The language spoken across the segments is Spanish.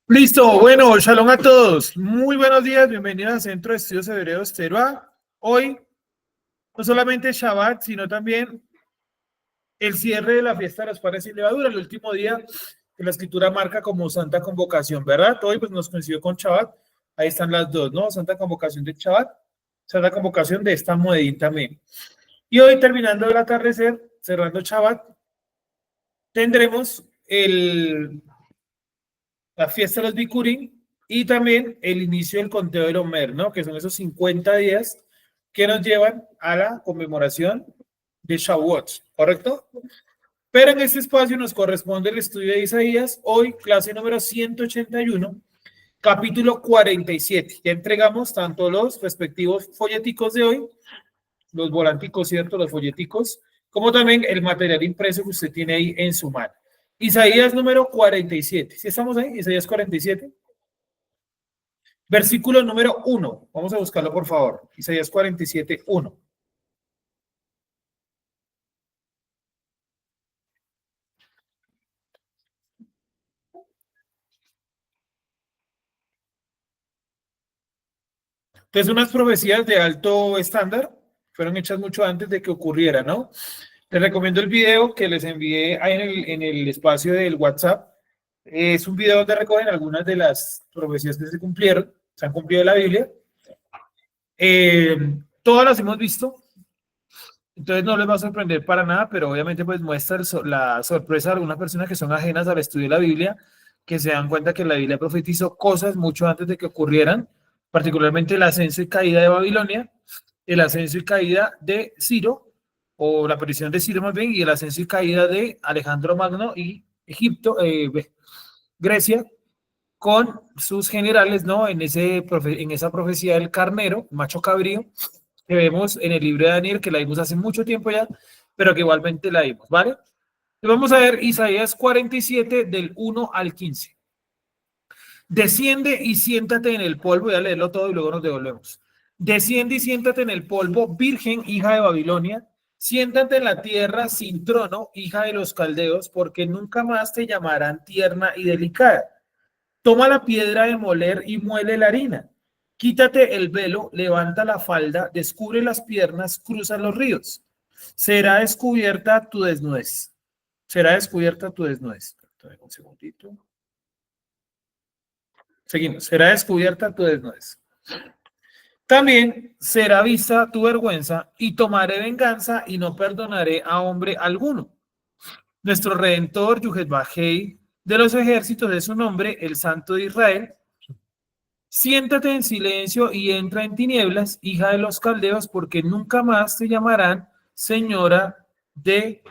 Listo, bueno, shalom a todos. Muy buenos días, bienvenidos al Centro de Estudios Hebreos Teruá. Hoy, no solamente Shabbat, sino también el cierre de la fiesta de los panes sin levadura, el último día que la escritura marca como Santa Convocación, ¿verdad? Hoy pues nos coincidió con Shabbat, ahí están las dos, ¿no? Santa Convocación de Shabbat, Santa Convocación de esta Moedín también. Y hoy, terminando el atardecer, cerrando Shabbat, tendremos la fiesta de los Bikurim y también el inicio del conteo del Omer, ¿no? Que son esos 50 días que nos llevan a la conmemoración de Shavuot, ¿correcto? Pero en este espacio nos corresponde el estudio de Isaías, hoy clase número 181, capítulo 47. Ya entregamos tanto los respectivos folleticos de hoy, los volanticos, ¿cierto? Los folleticos, como también el material impreso que usted tiene ahí en su mano. Isaías número 47. ¿Sí estamos ahí? Isaías 47. Versículo número 1. Vamos a buscarlo, por favor. Isaías 47, 1. Entonces, unas profecías de alto estándar fueron hechas mucho antes de que ocurriera, ¿no? Les recomiendo el video que les envié ahí en el espacio del WhatsApp. Es un video donde recogen algunas de las profecías que se cumplieron, se han cumplido en la Biblia. Todas las hemos visto, entonces no les va a sorprender para nada, pero obviamente pues muestra la sorpresa de algunas personas que son ajenas al estudio de la Biblia, que se dan cuenta que la Biblia profetizó cosas mucho antes de que ocurrieran, particularmente el ascenso y caída de Babilonia, el ascenso y caída de Ciro, o la aparición de Ciro más bien, y el ascenso y caída de Alejandro Magno y Egipto, Grecia, con sus generales, ¿no? En esa profecía del carnero, macho cabrío, que vemos en el libro de Daniel, que la vimos hace mucho tiempo ya, pero que igualmente la vimos, ¿vale? Y vamos a ver Isaías 47 del 1 al 15. Desciende y siéntate en el polvo, voy a leerlo todo y luego nos devolvemos. Desciende y siéntate en el polvo, virgen, hija de Babilonia, siéntate en la tierra sin trono, hija de los caldeos, porque nunca más te llamarán tierna y delicada. Toma la piedra de moler y muele la harina. Quítate el velo, levanta la falda, descubre las piernas, cruza los ríos. Será descubierta tu desnudez. Será descubierta tu desnudez. Un segundito. Seguimos. Será descubierta tu desnudez. También será vista tu vergüenza y tomaré venganza y no perdonaré a hombre alguno. Nuestro Redentor, Yuhet Bajei, de los ejércitos de su nombre, el Santo de Israel, siéntate en silencio y entra en tinieblas, hija de los caldeos, porque nunca más te llamarán señora de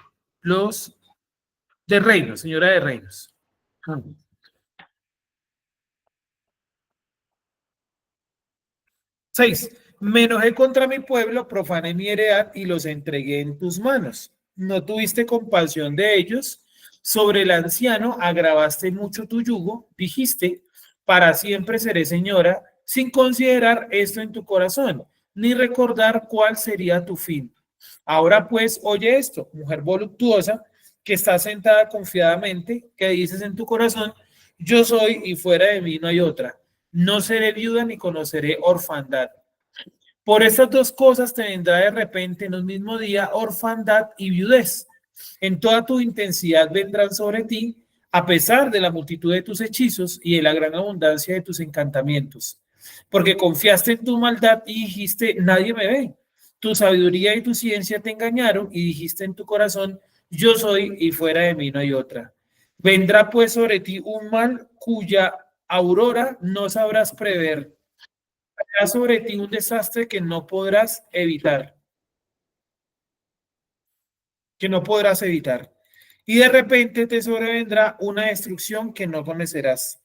reinos, señora de reinos. 6. Me enojé contra mi pueblo, profané mi heredad y los entregué en tus manos. No tuviste compasión de ellos. Sobre el anciano agravaste mucho tu yugo. Dijiste, para siempre seré señora, sin considerar esto en tu corazón, ni recordar cuál sería tu fin. Ahora pues, oye esto, mujer voluptuosa, que estás sentada confiadamente, que dices en tu corazón, yo soy y fuera de mí no hay otra. No seré viuda ni conoceré orfandad. Por estas dos cosas te vendrá de repente en un mismo día orfandad y viudez. En toda tu intensidad vendrán sobre ti, a pesar de la multitud de tus hechizos y de la gran abundancia de tus encantamientos. Porque confiaste en tu maldad y dijiste, nadie me ve. Tu sabiduría y tu ciencia te engañaron y dijiste en tu corazón, yo soy y fuera de mí no hay otra. Vendrá pues sobre ti un mal cuya aurora no sabrás prever. Vendrá sobre ti un desastre que no podrás evitar. Que no podrás evitar. Y de repente te sobrevendrá una destrucción que no conocerás.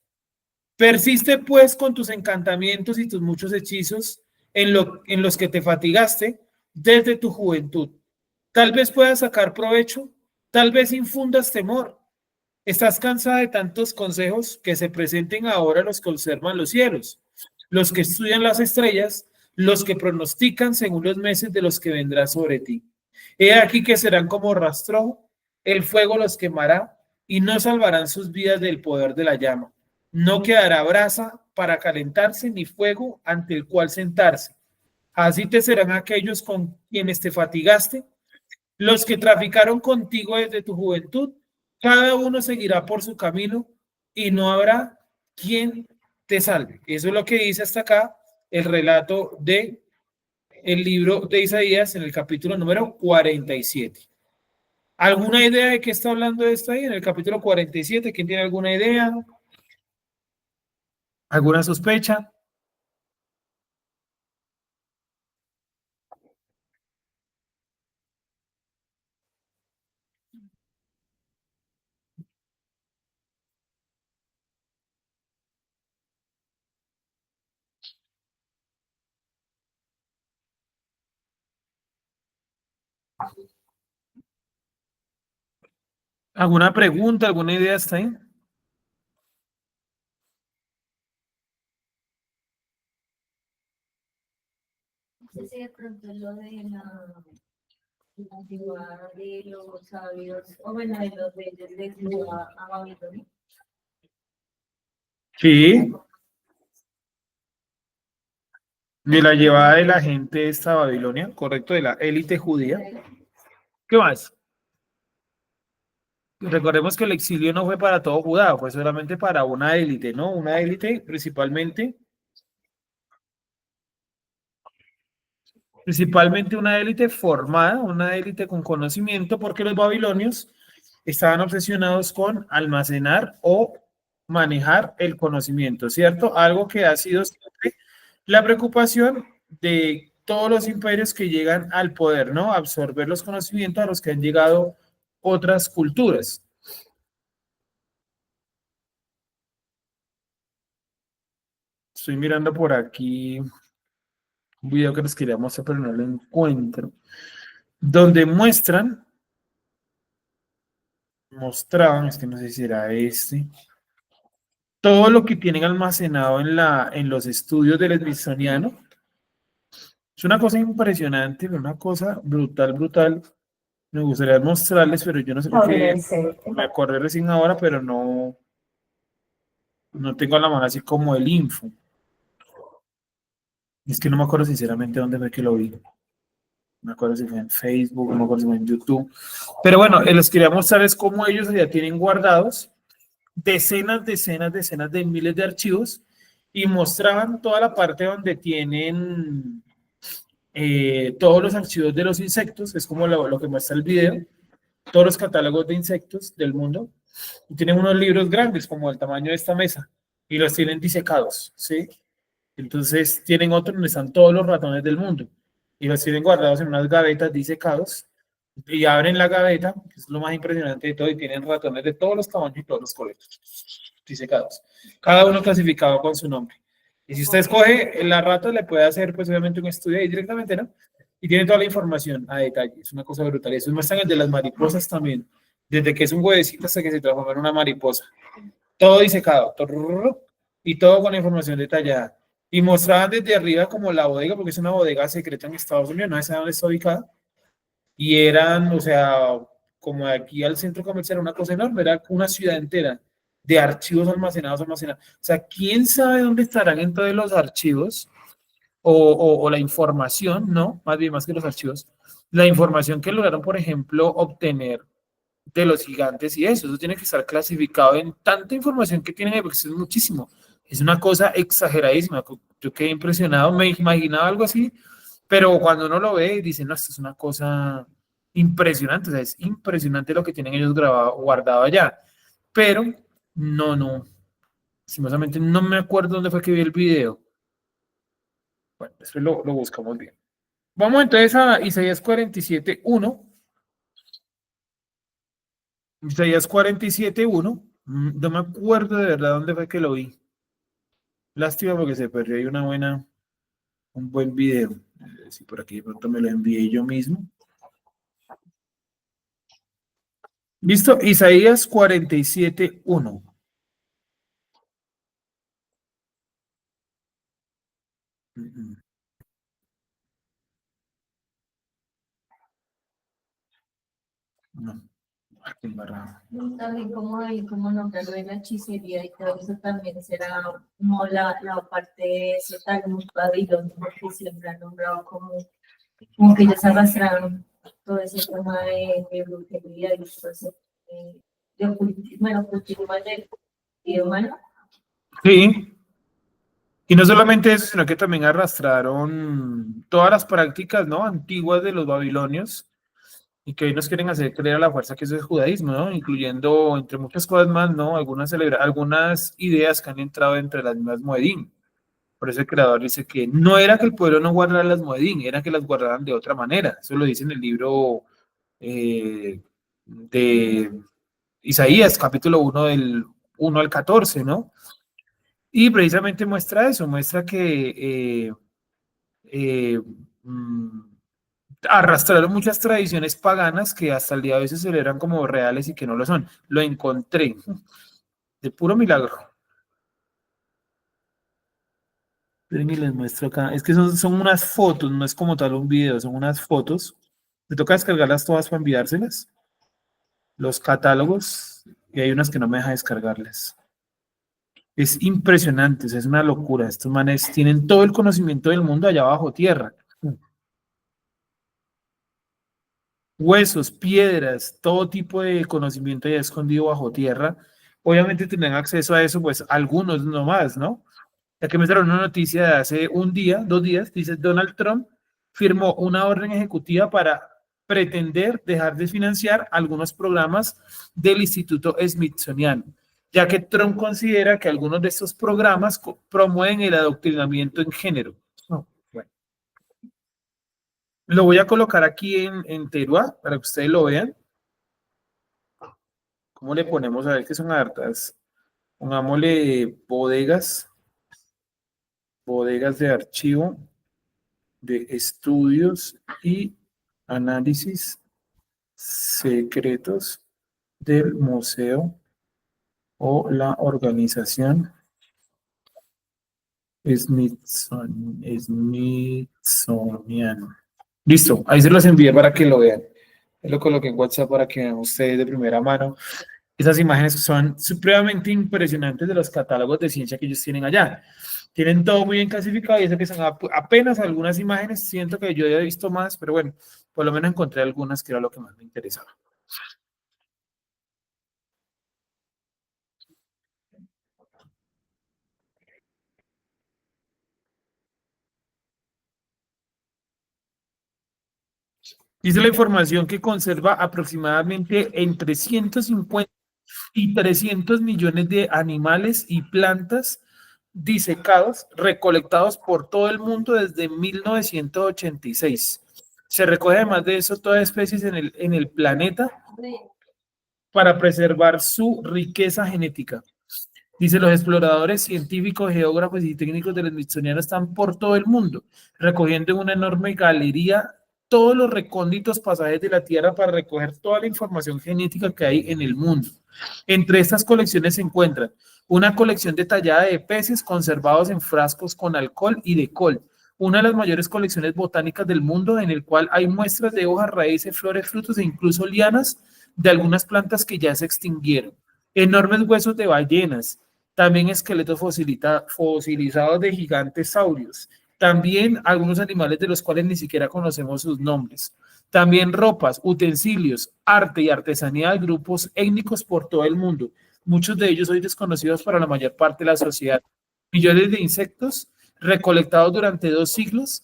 Persiste pues con tus encantamientos y tus muchos hechizos en los que te fatigaste desde tu juventud. Tal vez puedas sacar provecho, tal vez infundas temor. Estás cansada de tantos consejos que se presenten ahora los que observan los cielos, los que estudian las estrellas, los que pronostican según los meses de los que vendrá sobre ti. He aquí que serán como rastrojo, el fuego los quemará y no salvarán sus vidas del poder de la llama. No quedará brasa para calentarse ni fuego ante el cual sentarse. Así te serán aquellos con quienes te fatigaste, los que traficaron contigo desde tu juventud. Cada uno seguirá por su camino y no habrá quien te salve. Eso es lo que dice hasta acá el relato de el libro de Isaías en el capítulo número 47. ¿Alguna idea de qué está hablando esto ahí en el capítulo 47? ¿Quién tiene alguna idea? ¿Alguna sospecha? ¿Alguna pregunta? ¿Alguna idea está ahí? Sí, sí, de pronto lo de la llegada de los sabios, o bueno, de los reyes de Judá a Babilonia. Sí, de la llevada de la gente esta a Babilonia, correcto, de la élite judía. ¿Qué más? Recordemos que el exilio no fue para todo Judá, fue solamente para una élite, ¿no? Una élite principalmente una élite formada, una élite con conocimiento, porque los babilonios estaban obsesionados con almacenar o manejar el conocimiento, ¿cierto? Algo que ha sido siempre la preocupación de todos los imperios que llegan al poder, ¿no? Absorber los conocimientos a los que han llegado otras culturas. Estoy mirando por aquí un video que les quería mostrar, pero no lo encuentro, donde mostraban, es que no sé si era este, todo lo que tienen almacenado en los estudios del Smithsoniano. Es una cosa impresionante, una cosa brutal, brutal. Me gustaría mostrarles, pero yo no sé por qué me acordé recién ahora, pero no tengo a la mano así como el info. Es que no me acuerdo sinceramente dónde fue que lo vi. No me acuerdo si fue en Facebook, no me acuerdo si fue en YouTube. Pero bueno, les quería mostrarles cómo ellos ya tienen guardados decenas, decenas, decenas de miles de archivos y mostraban toda la parte donde tienen todos los archivos de los insectos, es como lo que muestra el video, todos los catálogos de insectos del mundo. Y tienen unos libros grandes, como el tamaño de esta mesa, y los tienen disecados, ¿sí? Entonces tienen otro donde están todos los ratones del mundo, y los tienen guardados en unas gavetas disecados, y abren la gaveta, que es lo más impresionante de todo, y tienen ratones de todos los tamaños y todos los colores, disecados. Cada uno clasificado con su nombre. Y si usted escoge la rata, le puede hacer, pues obviamente, un estudio ahí directamente, ¿no? Y tiene toda la información a detalle. Es una cosa brutal. Eso muestran el de las mariposas también. Desde que es un huevecito hasta que se transforma en una mariposa. Todo disecado. Y todo con la información detallada. Y mostraban desde arriba como la bodega, porque es una bodega secreta en Estados Unidos, no sé dónde está ubicada. Y eran, o sea, como de aquí al centro comercial, una cosa enorme, era una ciudad entera de archivos almacenados, almacenados. O sea, ¿quién sabe dónde estarán entonces los archivos o la información, no? Más bien, más que los archivos, la información que lograron, por ejemplo, obtener de los gigantes y eso tiene que estar clasificado en tanta información que tienen, porque eso es muchísimo. Es una cosa exageradísima. Yo quedé impresionado, me imaginaba algo así, pero cuando uno lo ve, dice, no, esto es una cosa impresionante, o sea, es impresionante lo que tienen ellos grabado, guardado allá. Pero, no, lastimosamente no me acuerdo dónde fue que vi el video. Bueno, después lo buscamos bien. Vamos entonces a Isaías 47:1. Isaías 47:1. No me acuerdo de verdad dónde fue que lo vi. Lástima porque se perdió ahí un buen video. Si por aquí de pronto me lo envié yo mismo. Listo, Isaías 47:1. No, ah, qué embarrado. También como hay, como nombrarlo de la hechicería y todo eso también será como la parte de ese Talmud Babilón, porque siempre han nombrado como que ellos arrastraron todo ese tema de brujería y todo eso, de ocultismo, bueno, ocultismo del humano. Sí, y no solamente eso, sino que también arrastraron todas las prácticas, ¿no? Antiguas de los babilonios y que hoy nos quieren hacer creer a la fuerza que eso es judaísmo, ¿no? Incluyendo, entre muchas cosas más, ¿no? Algunas ideas que han entrado entre las mismas Moedín. Por eso el creador dice que no era que el pueblo no guardara las Moedín, era que las guardaran de otra manera. Eso lo dice en el libro de Isaías, capítulo 1 del 1 al 14, ¿no? Y precisamente muestra eso, muestra que eh, mm, arrastraron muchas tradiciones paganas que hasta el día de hoy se celebran como reales y que no lo son. Lo encontré de puro milagro. Esperen y les muestro acá. Es que son unas fotos, no es como tal un video, son unas fotos. Me toca descargarlas todas para enviárselas. Los catálogos, y hay unas que no me deja descargarlas. Es impresionante, o sea, es una locura. Estos manes tienen todo el conocimiento del mundo allá bajo tierra. Huesos, piedras, todo tipo de conocimiento ya escondido bajo tierra. Obviamente tienen acceso a eso, pues algunos nomás, ¿no? Ya que me trajeron una noticia de hace un día, 2 días, dice Donald Trump firmó una orden ejecutiva para pretender dejar de financiar algunos programas del Instituto Smithsoniano, ya que Trump considera que algunos de estos programas promueven el adoctrinamiento en género. Oh, bueno. Lo voy a colocar aquí en Teruá para que ustedes lo vean. ¿Cómo le ponemos? A ver qué son hartas. Pongámosle bodegas de archivo, de estudios y análisis secretos del museo o la organización Smithsonian. Listo, ahí se los envié para que lo vean. Lo coloqué en WhatsApp para que vean ustedes de primera mano. Esas imágenes son supremamente impresionantes de los catálogos de ciencia que ellos tienen allá. Tienen todo muy bien clasificado y eso que son apenas algunas imágenes. Siento que yo he visto más, pero bueno, por lo menos encontré algunas que era lo que más me interesaba. Dice la información que conserva aproximadamente entre 150 y 300 millones de animales y plantas disecados, recolectados por todo el mundo desde 1986. Se recoge además de eso todas especies en el planeta para preservar su riqueza genética. Dice, los exploradores científicos, geógrafos y técnicos del Smithsoniano están por todo el mundo, recogiendo en una enorme galería todos los recónditos pasajes de la Tierra para recoger toda la información genética que hay en el mundo. Entre estas colecciones se encuentran una colección detallada de peces conservados en frascos con alcohol y decol, una de las mayores colecciones botánicas del mundo en el cual hay muestras de hojas, raíces, flores, frutos e incluso lianas de algunas plantas que ya se extinguieron. Enormes huesos de ballenas, también esqueletos fosilizados de gigantes saurios, también algunos animales de los cuales ni siquiera conocemos sus nombres, también ropas, utensilios, arte y artesanía de grupos étnicos por todo el mundo, muchos de ellos hoy desconocidos para la mayor parte de la sociedad, millones de insectos recolectados durante 2 siglos,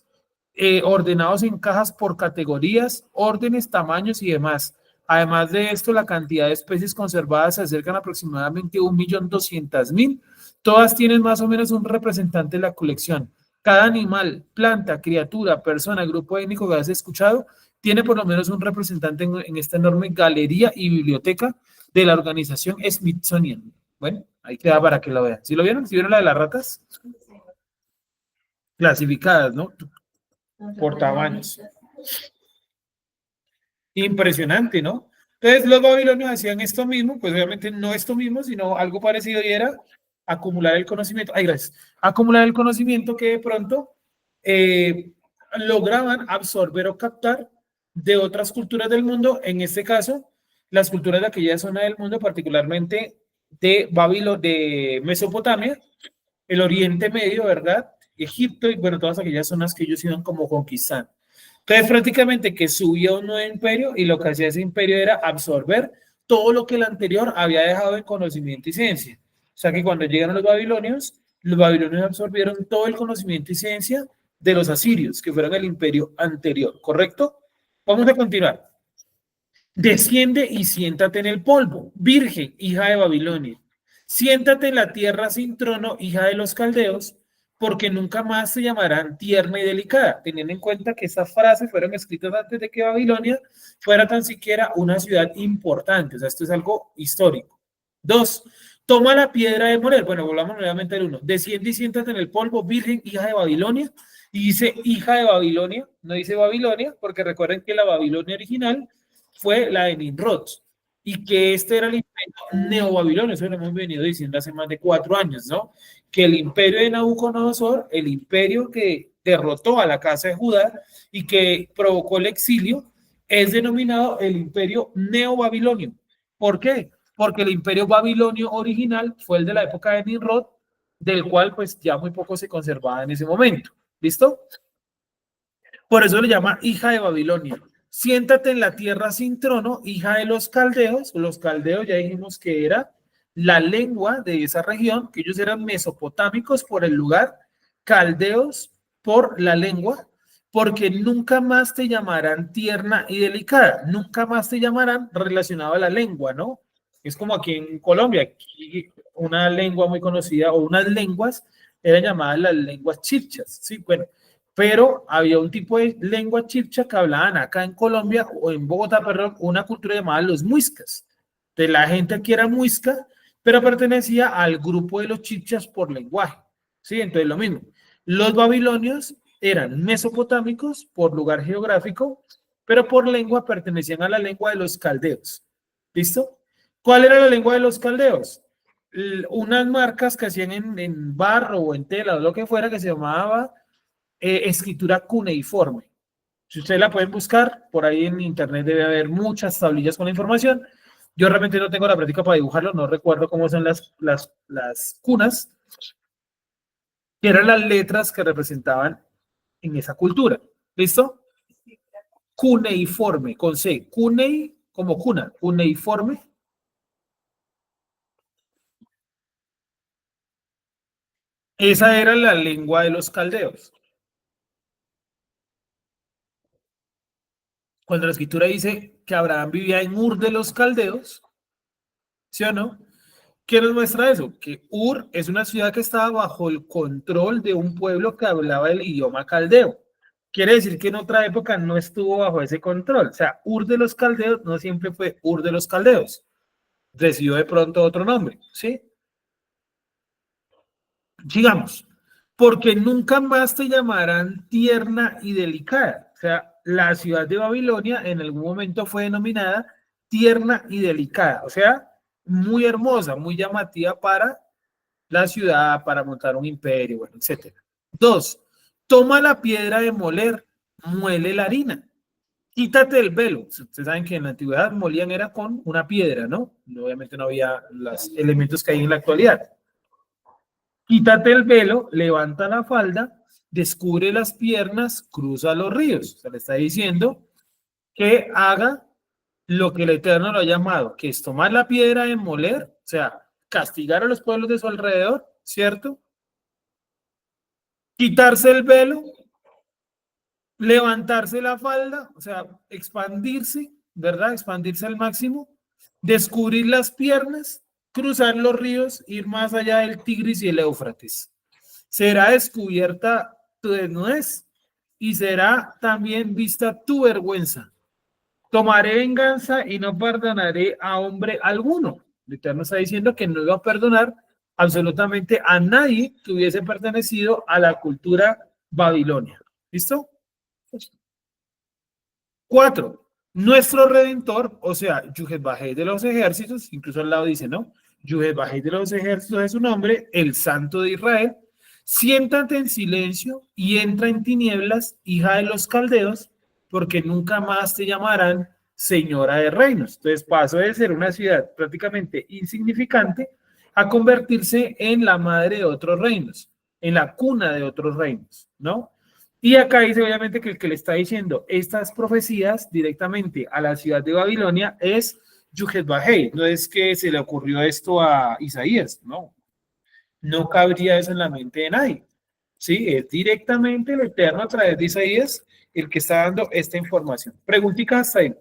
ordenados en cajas por categorías, órdenes, tamaños y demás. Además de esto, la cantidad de especies conservadas se acercan aproximadamente a 1.200.000. Todas tienen más o menos un representante de la colección. Cada animal, planta, criatura, persona, grupo étnico que has escuchado, tiene por lo menos un representante en esta enorme galería y biblioteca de la organización Smithsonian. Bueno, ahí queda para que lo vean. ¿Sí lo vieron? ¿Sí vieron la de las ratas? Clasificadas, ¿no? Por tamaños. Impresionante, ¿no? Entonces los babilonios hacían esto mismo, pues obviamente no esto mismo, sino algo parecido y era acumular el conocimiento. Ay, gracias. Acumular el conocimiento que de pronto lograban absorber o captar de otras culturas del mundo, en este caso, las culturas de aquella zona del mundo, particularmente de Mesopotamia, el Oriente Medio, ¿verdad? Egipto y bueno, todas aquellas zonas que ellos iban como conquistando. Entonces, prácticamente que subía un nuevo imperio y lo que hacía ese imperio era absorber todo lo que el anterior había dejado de conocimiento y ciencia. O sea que cuando llegaron los babilonios absorbieron todo el conocimiento y ciencia de los asirios, que fueron el imperio anterior, ¿correcto? Vamos a continuar. Desciende y siéntate en el polvo, virgen, hija de Babilonia. Siéntate en la tierra sin trono, hija de los caldeos, porque nunca más se llamarán tierna y delicada, teniendo en cuenta que esas frases fueron escritas antes de que Babilonia fuera tan siquiera una ciudad importante. O sea, esto es algo histórico. Dos, toma la piedra de moler. Bueno, volvamos nuevamente al uno. Desciende y siéntate en el polvo, virgen, hija de Babilonia. Y dice hija de Babilonia, no dice Babilonia, porque recuerden que la Babilonia original fue la de Nimrod y que este era el imperio neobabilonio, eso lo hemos venido diciendo hace más de 4 años, ¿no? Que el imperio de Nabucodonosor, el imperio que derrotó a la casa de Judá y que provocó el exilio, es denominado el imperio neobabilonio. ¿Por qué? Porque el imperio babilonio original fue el de la época de Nimrod, del cual pues ya muy poco se conservaba en ese momento. ¿Listo? Por eso le llama hija de Babilonia. Siéntate en la tierra sin trono, hija de los caldeos. Los caldeos ya dijimos que era la lengua de esa región, que ellos eran mesopotámicos por el lugar, caldeos por la lengua, porque nunca más te llamarán tierna y delicada, nunca más te llamarán relacionado a la lengua, ¿no? Es como aquí en Colombia, aquí una lengua muy conocida o unas lenguas eran llamadas las lenguas chipchas, ¿sí? Bueno, pero había un tipo de lengua chipcha que hablaban acá en Colombia o en Bogotá, perdón, una cultura llamada los muiscas. De la gente aquí era muisca, pero pertenecía al grupo de los chipchas por lenguaje. Sí, entonces lo mismo. Los babilonios eran mesopotámicos por lugar geográfico, pero por lengua pertenecían a la lengua de los caldeos. ¿Listo? ¿Cuál era la lengua de los caldeos? Unas marcas que hacían en barro o en tela o lo que fuera que se llamaba escritura cuneiforme. Si ustedes la pueden buscar, por ahí en internet debe haber muchas tablillas con la información. Yo realmente no tengo la práctica para dibujarlo, no recuerdo cómo son las cunas, que eran las letras que representaban en esa cultura. ¿Listo? Cuneiforme, con C. Cunei, como cuna, cuneiforme. Esa era la lengua de los caldeos. Cuando la escritura dice que Abraham vivía en Ur de los caldeos, ¿sí o no? ¿Qué nos muestra eso? Que Ur es una ciudad que estaba bajo el control de un pueblo que hablaba el idioma caldeo. Quiere decir que en otra época no estuvo bajo ese control. O sea, Ur de los caldeos no siempre fue Ur de los caldeos. Recibió de pronto otro nombre, ¿sí? Sigamos. Porque nunca más te llamarán tierna y delicada. O sea, la ciudad de Babilonia en algún momento fue denominada tierna y delicada. O sea, muy hermosa, muy llamativa para la ciudad, para montar un imperio, bueno, etcétera. Dos, toma la piedra de moler, muele la harina. Quítate el velo. Ustedes saben que en la antigüedad molían era con una piedra, ¿no? Obviamente no había los elementos que hay en la actualidad. Quítate el velo, levanta la falda, descubre las piernas, cruza los ríos. O sea, le está diciendo que haga lo que el Eterno lo ha llamado, que es tomar la piedra de moler, o sea, castigar a los pueblos de su alrededor, ¿cierto? Quitarse el velo, levantarse la falda, o sea, expandirse, ¿verdad? Expandirse al máximo, descubrir las piernas, cruzar los ríos, ir más allá del Tigris y el Éufrates. Será descubierta tu desnudez y será también vista tu vergüenza. Tomaré venganza y no perdonaré a hombre alguno. El Eterno está diciendo que no iba a perdonar absolutamente a nadie que hubiese pertenecido a la cultura babilonia. ¿Listo? 4. Nuestro Redentor, o sea, Yuhet Bajei de los ejércitos, incluso al lado dice, ¿no? Yuhet Bajei de los ejércitos es su nombre, el Santo de Israel. Siéntate en silencio y entra en tinieblas, hija de los caldeos, porque nunca más te llamarán señora de reinos. Entonces pasó de ser una ciudad prácticamente insignificante a convertirse en la madre de otros reinos, en la cuna de otros reinos, ¿no? Y acá dice obviamente que el que le está diciendo estas profecías directamente a la ciudad de Babilonia es Yuhet-Bajei. No es que se le ocurrió esto a Isaías, no. No cabría eso en la mente de nadie. Sí, es directamente el Eterno a través de Isaías el que está dando esta información. Preguntica hasta ahí.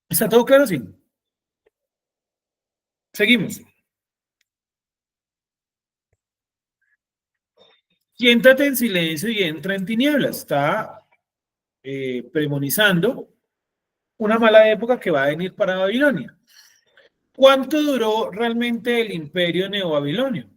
¿Está todo claro? Sí. Seguimos. Siéntate en silencio y entra en tinieblas. Está premonizando una mala época que va a venir para Babilonia. ¿Cuánto duró realmente el imperio neobabilonio?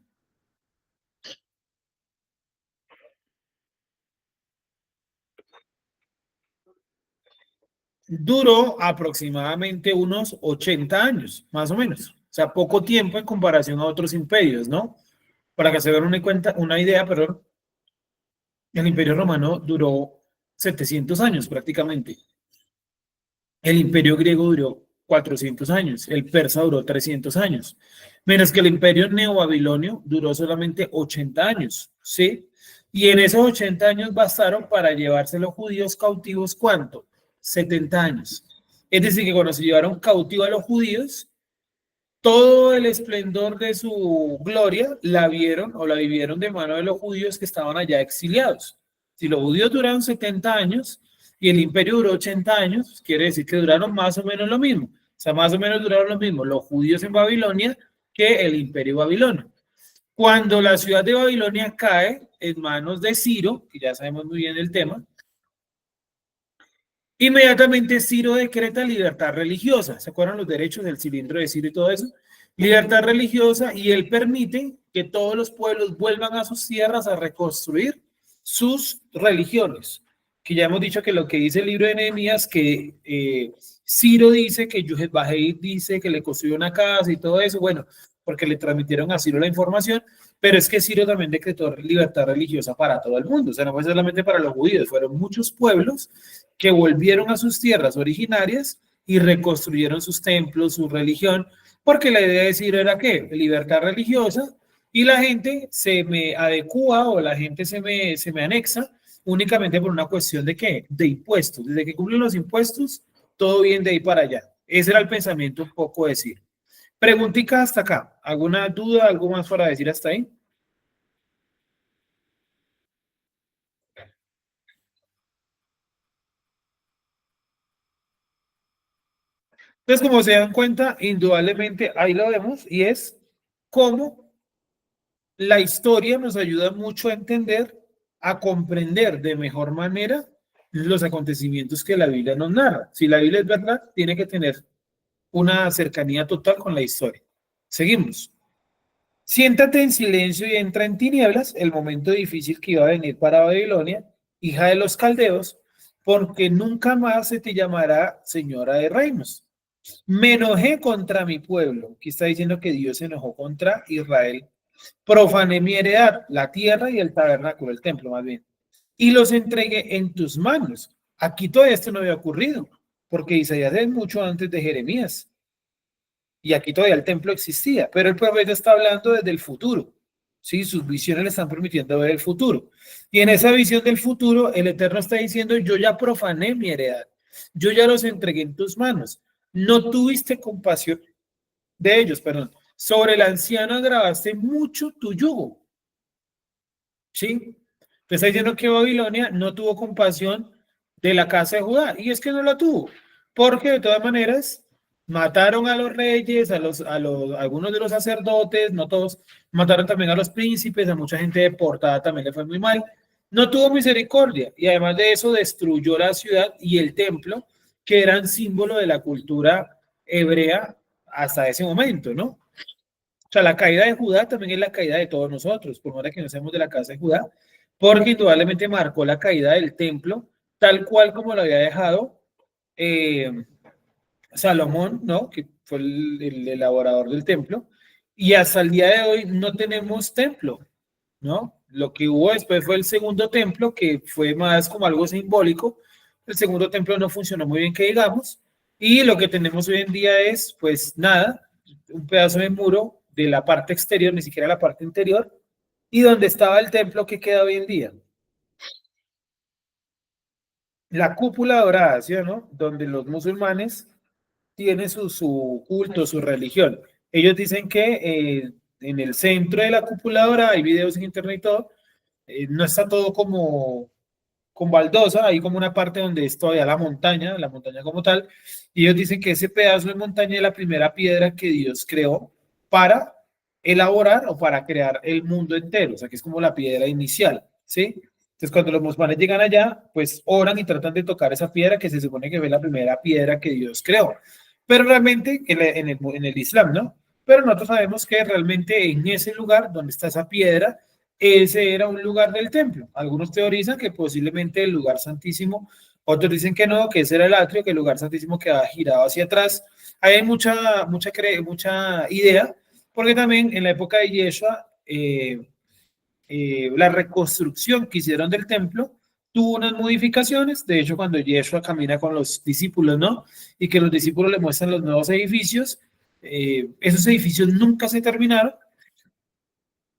Duró aproximadamente unos 80 años, más o menos. O sea, poco tiempo en comparación a otros imperios, ¿no? Para que se den una idea, perdón, el imperio romano duró 700 años prácticamente. El imperio griego duró 400 años, el persa duró 300 años, menos que el imperio neobabilonio duró solamente 80 años, ¿sí? Y en esos 80 años bastaron para llevarse los judíos cautivos, ¿cuánto? 70 años. Es decir, que cuando se llevaron cautivos a los judíos, todo el esplendor de su gloria la vieron o la vivieron de mano de los judíos que estaban allá exiliados. Si los judíos duraron 70 años y el imperio duró 80 años, quiere decir que duraron más o menos lo mismo. O sea, más o menos duraron lo mismo los judíos en Babilonia que el imperio babilonio. Cuando la ciudad de Babilonia cae en manos de Ciro, que ya sabemos muy bien el tema, inmediatamente Ciro decreta libertad religiosa. ¿Se acuerdan los derechos del cilindro de Ciro y todo eso? Libertad religiosa, y él permite que todos los pueblos vuelvan a sus tierras a reconstruir sus religiones. Que ya hemos dicho que lo que dice el libro de Nehemías, que Ciro dice que Yuhet Bajei dice que le construyó una casa y todo eso, bueno, porque le transmitieron a Ciro la información, pero es que Ciro también decretó libertad religiosa para todo el mundo, o sea, no fue solamente para los judíos, fueron muchos pueblos que volvieron a sus tierras originarias y reconstruyeron sus templos, su religión, porque la idea de Ciro era ¿qué? Libertad religiosa, y la gente se me adecua o la gente se me anexa únicamente por una cuestión de ¿qué? De impuestos. Desde que cumplen los impuestos, todo bien de ahí para allá. Ese era el pensamiento un poco de Ciro. Preguntica hasta acá. ¿Alguna duda, algo más para decir hasta ahí? Entonces, como se dan cuenta, indudablemente ahí lo vemos y es cómo la historia nos ayuda mucho a entender, a comprender de mejor manera los acontecimientos que la Biblia nos narra. Si la Biblia es verdad, tiene que tener una cercanía total con la historia. Seguimos. Siéntate en silencio y entra en tinieblas el momento difícil que iba a venir para Babilonia, hija de los caldeos, porque nunca más se te llamará señora de reinos. Me enojé contra mi pueblo. Aquí está diciendo que Dios se enojó contra Israel. Profané mi heredad, la tierra y el tabernáculo, el templo más bien, y los entregué en tus manos. Aquí todo esto no había ocurrido, porque Isaías es mucho antes de Jeremías. Y aquí todavía el templo existía, pero el profeta está hablando desde el futuro. ¿Sí? Sus visiones le están permitiendo ver el futuro. Y en esa visión del futuro, el Eterno está diciendo, yo ya profané mi heredad, yo ya los entregué en tus manos. No tuviste compasión de ellos, perdón. Sobre el anciano agravaste mucho tu yugo. ¿Sí? Te está diciendo que Babilonia no tuvo compasión de la casa de Judá. Y es que no la tuvo. Porque de todas maneras mataron a los reyes, a algunos de los sacerdotes, no todos, mataron también a los príncipes, a mucha gente deportada también le fue muy mal. No tuvo misericordia. Y además de eso destruyó la ciudad y el templo, que eran símbolo de la cultura hebrea hasta ese momento, ¿no? O sea, la caída de Judá también es la caída de todos nosotros, por más que no seamos de la casa de Judá, porque indudablemente marcó la caída del templo, tal cual como lo había dejado eh, Salomón, ¿no? Que fue el elaborador del templo, y hasta el día de hoy no tenemos templo, ¿no? Lo que hubo después fue el segundo templo, que fue más como algo simbólico. El segundo templo no funcionó muy bien, que digamos, y lo que tenemos hoy en día es, pues nada, un pedazo de muro de la parte exterior, ni siquiera la parte interior, y donde estaba el templo que queda hoy en día. La cúpula dorada, ¿sí o no? Donde los musulmanes tienen su culto, su religión. Ellos dicen que en el centro de la cúpula dorada, hay videos en internet y todo, no está todo como con baldosa, hay como una parte donde es todavía la montaña como tal, y ellos dicen que ese pedazo de montaña es la primera piedra que Dios creó para elaborar o para crear el mundo entero, o sea que es como la piedra inicial, ¿sí? Entonces cuando los musulmanes llegan allá, pues oran y tratan de tocar esa piedra que se supone que fue la primera piedra que Dios creó, pero realmente en el Islam, ¿no? Pero nosotros sabemos que realmente en ese lugar donde está esa piedra, ese era un lugar del templo. Algunos teorizan que posiblemente el lugar santísimo, otros dicen que no, que ese era el atrio, que el lugar santísimo quedaba girado hacia atrás. Ahí hay mucha idea, porque también en la época de Yeshua, la reconstrucción que hicieron del templo tuvo unas modificaciones. De hecho, cuando Yeshua camina con los discípulos, ¿no? Y que los discípulos le muestran los nuevos edificios, esos edificios nunca se terminaron.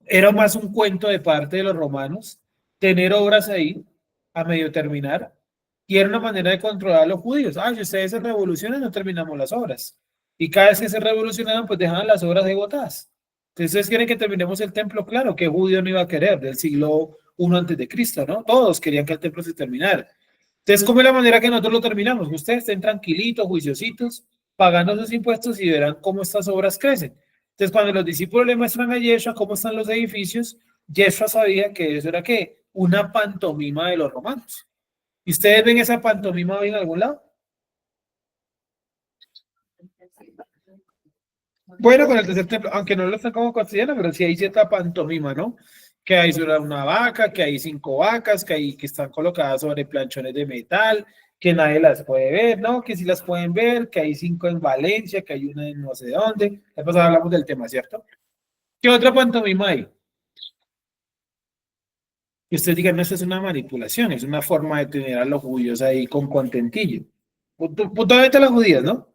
Era más un cuento de parte de los romanos tener obras ahí a medio terminar y era una manera de controlar a los judíos. Ah, si ustedes se revolucionan, no terminamos las obras. Y cada vez que se revolucionaban, pues dejaban las obras de botadas. Entonces, ¿ustedes quieren que terminemos el templo? Claro, que judío no iba a querer del siglo I antes de Cristo, ¿no? Todos querían que el templo se terminara. Entonces, ¿cómo es la manera que nosotros lo terminamos? Ustedes estén tranquilitos, juiciositos, pagando sus impuestos y verán cómo estas obras crecen. Entonces, cuando los discípulos le muestran a Yeshua cómo están los edificios, Yeshua sabía que eso era ¿qué? Una pantomima de los romanos. ¿Y ustedes ven esa pantomima hoy en algún lado? Bueno, con el tercer templo, aunque no lo están como considerando, pero sí hay cierta pantomima, ¿no? Que hay sobre una vaca, que hay 5 vacas, que están colocadas sobre planchones de metal, que nadie las puede ver, ¿no? Que sí las pueden ver, que hay 5 en Valencia, que hay una en no sé dónde. Después hablamos del tema, ¿cierto? ¿Qué otra pantomima hay? Y ustedes digan, no, esto es una manipulación, es una forma de tener a los judíos ahí con contentillo. Puntualmente a las judías, ¿no?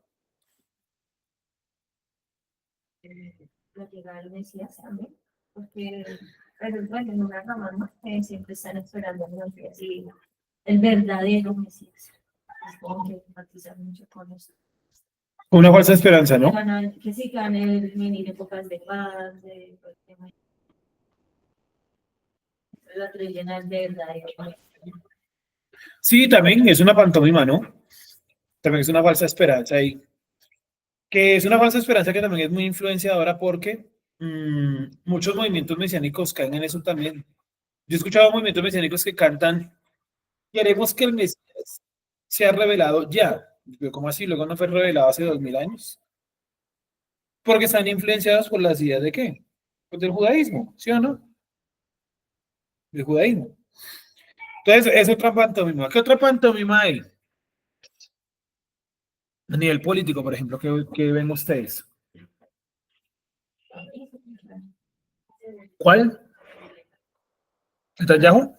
La llegada del Mesías también, porque, pero bueno, en una rama más que siempre están esperando el Mesías y el verdadero Mesías. Es como que enfatizan mucho con eso. Una falsa esperanza, ¿no? Que sí, que van a venir épocas de paz, de la creyente es verdadero. Sí, también es una pantomima, ¿no? También es una falsa esperanza ahí. Que es una falsa esperanza que también es muy influenciadora porque muchos movimientos mesiánicos caen en eso también. Yo he escuchado movimientos mesiánicos que cantan, queremos que el Mesías sea revelado ya. Pero ¿cómo así? Luego no fue revelado hace 2000 años. Porque están influenciados por las ideas de qué? Pues del judaísmo, ¿sí o no? Del judaísmo. Entonces, es otra pantomima. ¿Qué otra pantomima hay? A nivel político, por ejemplo, ¿qué ven ustedes? ¿Cuál? ¿Netanyahu?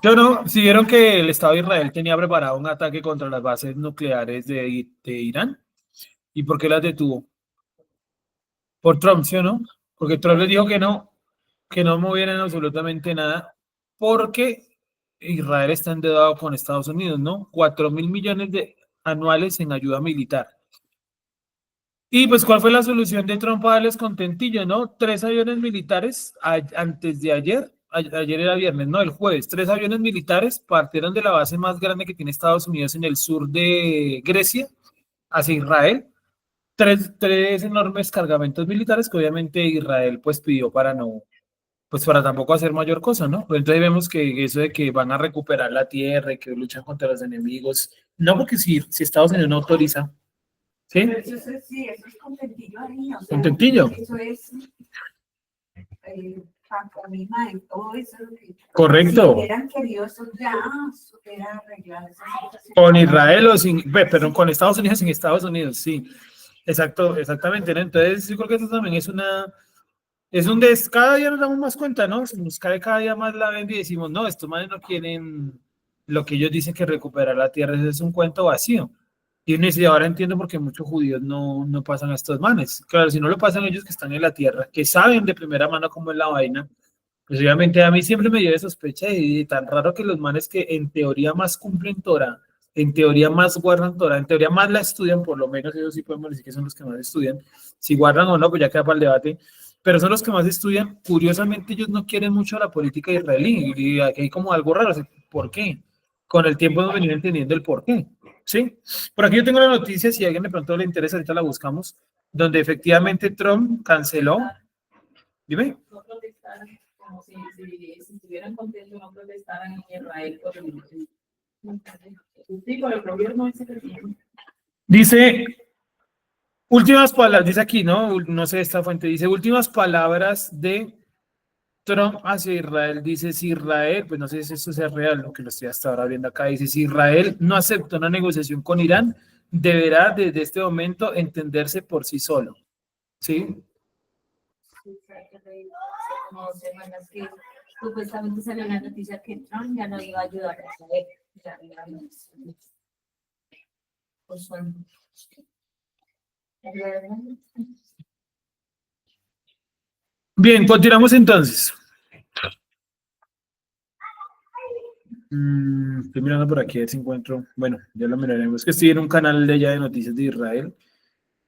Yo no, si vieron que el Estado de Israel tenía preparado un ataque contra las bases nucleares de Irán. ¿Y por qué las detuvo? Por Trump, ¿sí o no? Porque Trump les dijo que no movieran absolutamente nada, porque Israel está endeudado con Estados Unidos, ¿no? 4.000 millones anuales en ayuda militar. Y pues, ¿cuál fue la solución de Trump para darles contentillo, no? 3 aviones militares antes de ayer, ayer era viernes, no, el jueves, 3 aviones militares partieron de la base más grande que tiene Estados Unidos en el sur de Grecia hacia Israel. Tres enormes cargamentos militares que obviamente Israel pues pidió para no, pues para tampoco hacer mayor cosa, ¿no? Pero entonces vemos que eso de que van a recuperar la tierra y que luchan contra los enemigos, no, porque si Estados Unidos no autoriza, ¿sí? Pero sí, eso es contentillo ahí, o sea, Contentillo. eso es pantomima y todo eso. Correcto. Si hubieran querido eso ya, hubiera arreglado esa situación. Con Israel o sin, perdón, con Estados Unidos, sin Estados Unidos, sí. Exacto, exactamente, ¿no? Entonces, yo creo que eso también es Cada día nos damos más cuenta, ¿no? Se nos cae cada día más la venda y decimos, no, estos manes no quieren lo que ellos dicen que recuperar la tierra, ese es un cuento vacío. Y uno dice, ahora entiendo por qué muchos judíos no pasan a estos manes. Claro, si no lo pasan ellos que están en la tierra, que saben de primera mano cómo es la vaina, pues obviamente a mí siempre me dio de sospecha y tan raro que los manes que en teoría más cumplen Torah, en teoría más guardan Torah, en teoría más la estudian, por lo menos ellos sí podemos decir que son los que más estudian. Si guardan o no, pues ya queda para el debate, pero son los que más estudian. Curiosamente ellos no quieren mucho la política israelí y aquí hay como algo raro. ¿Por qué? Con el tiempo hemos venido entendiendo el por qué. ¿Sí? Por aquí yo tengo la noticia, si a alguien de pronto le interesa, ahorita la buscamos, donde efectivamente Trump canceló. Dime. No protestaran, como si estuvieran contentos, no protestaran en Israel por el gobierno ese que tiene. Dice, últimas palabras, dice aquí, ¿no? No sé esta fuente, dice, últimas palabras de Trump hacia Israel. Dice, si Israel, pues no sé si esto sea real, lo que lo estoy hasta ahora viendo acá, dice, si Israel no acepta una negociación con Irán, deberá desde este momento entenderse por sí solo. ¿Sí? Como semanas que supuestamente salió la noticia que Trump ya no iba a ayudar a Israel. Ya digamos, pues bueno. Bien, continuamos entonces. Estoy mirando por aquí a ver si encuentro. Bueno, ya lo miraremos. Es que estoy en un canal de allá de noticias de Israel.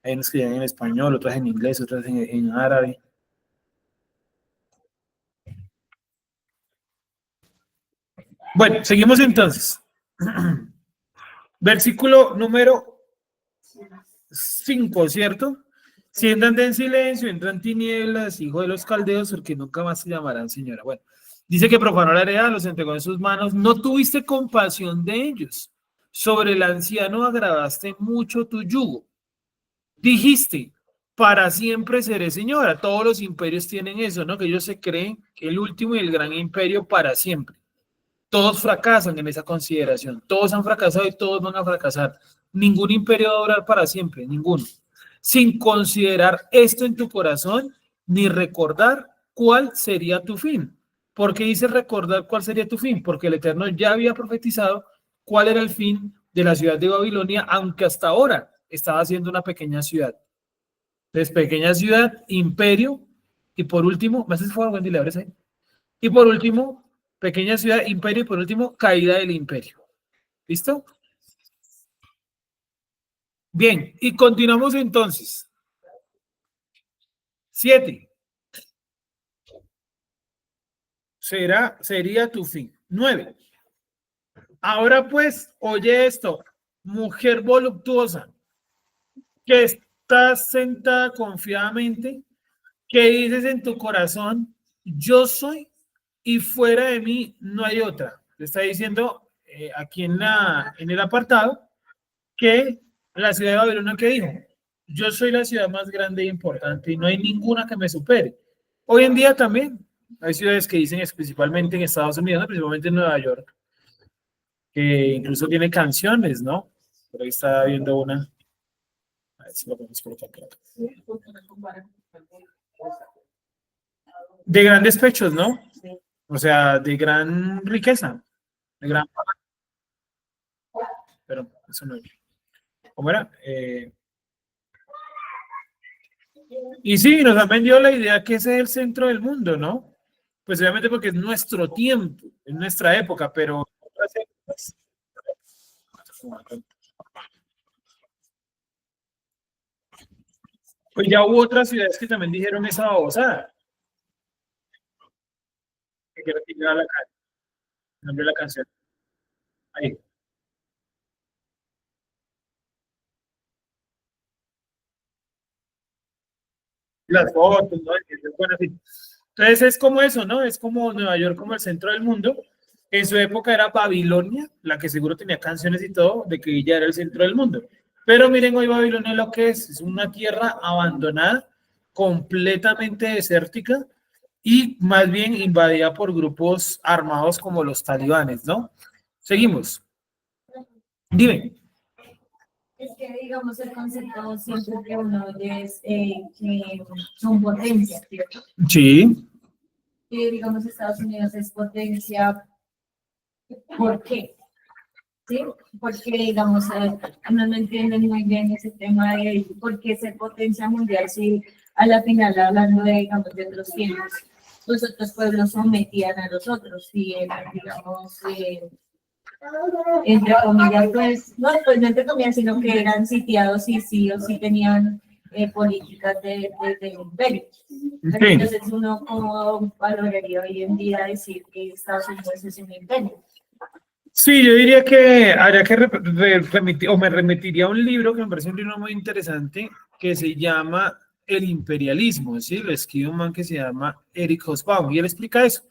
Hay unos que llegan en español, otras en inglés, otras en árabe. Bueno, seguimos entonces. Versículo número 5, ¿cierto? Si entran en silencio, entran tinieblas, hijo de los caldeos, porque nunca más se llamarán señora. Bueno, dice que profanó la heredad, los entregó en sus manos. No tuviste compasión de ellos. Sobre el anciano agravaste mucho tu yugo. Dijiste, para siempre seré señora. Todos los imperios tienen eso, ¿no? Que ellos se creen que el último y el gran imperio para siempre. Todos fracasan en esa consideración. Todos han fracasado y todos van a fracasar. Ningún imperio va a durar para siempre, ninguno. Sin considerar esto en tu corazón, ni recordar cuál sería tu fin. ¿Por qué dice recordar cuál sería tu fin? Porque el Eterno ya había profetizado cuál era el fin de la ciudad de Babilonia, aunque hasta ahora estaba siendo una pequeña ciudad. Entonces, pequeña ciudad, imperio, y por último, ¿me haces favor, Wendy, le abres ahí? Y por último, pequeña ciudad, imperio, y por último, caída del imperio. ¿Listo? Bien, y continuamos entonces. 7. Sería tu fin. 9. Ahora pues, oye esto, mujer voluptuosa, que estás sentada confiadamente, que dices en tu corazón, yo soy y fuera de mí no hay otra. Le está diciendo aquí en el apartado que la ciudad de Babilonia que dijo, yo soy la ciudad más grande e importante y no hay ninguna que me supere. Hoy en día también hay ciudades que dicen, principalmente en Estados Unidos, ¿no? Principalmente en Nueva York, que incluso tiene canciones, ¿no? Por ahí está viendo una. A ver si lo podemos colocar por acá. De grandes pechos, ¿no? O sea, de gran riqueza, de gran... Pero eso no es. ¿Cómo era? Y sí, nos han vendido la idea que ese es el centro del mundo, ¿no? Pues obviamente porque es nuestro tiempo, es nuestra época, pero... Pues ya hubo otras ciudades que también dijeron esa babosada. Que quiero tirar la calle. El nombre de la canción. Ahí. Las fotos, ¿no? Bueno, sí. Entonces es como eso, ¿no? Es como Nueva York como el centro del mundo. En su época era Babilonia, la que seguro tenía canciones y todo, de que ya era el centro del mundo. Pero miren hoy Babilonia lo que es una tierra abandonada, completamente desértica y más bien invadida por grupos armados como los talibanes, ¿no? Seguimos. Dime. Es que, digamos, el concepto siempre que uno oye es que son potencias, ¿cierto? Sí. Que, digamos, Estados Unidos es potencia, ¿por qué? ¿Sí? Porque, digamos, uno no entiende muy bien ese tema de por qué ser potencia mundial si a la final, hablando de, digamos, de otros tiempos, los otros pueblos sometían a los otros y, digamos, entre comillas, pues, no entre comillas, sino que eran sitiados y sí o sí tenían políticas de imperio. Pero Sí. entonces uno como valoraría hoy en día decir que Estados Unidos es un imperio. Sí, yo diría que habría que remitir, o me remitiría a un libro que me parece un libro muy interesante, que se llama El imperialismo, ¿sí? Lo escribe un man que se llama Eric Hobsbawm, y él explica eso,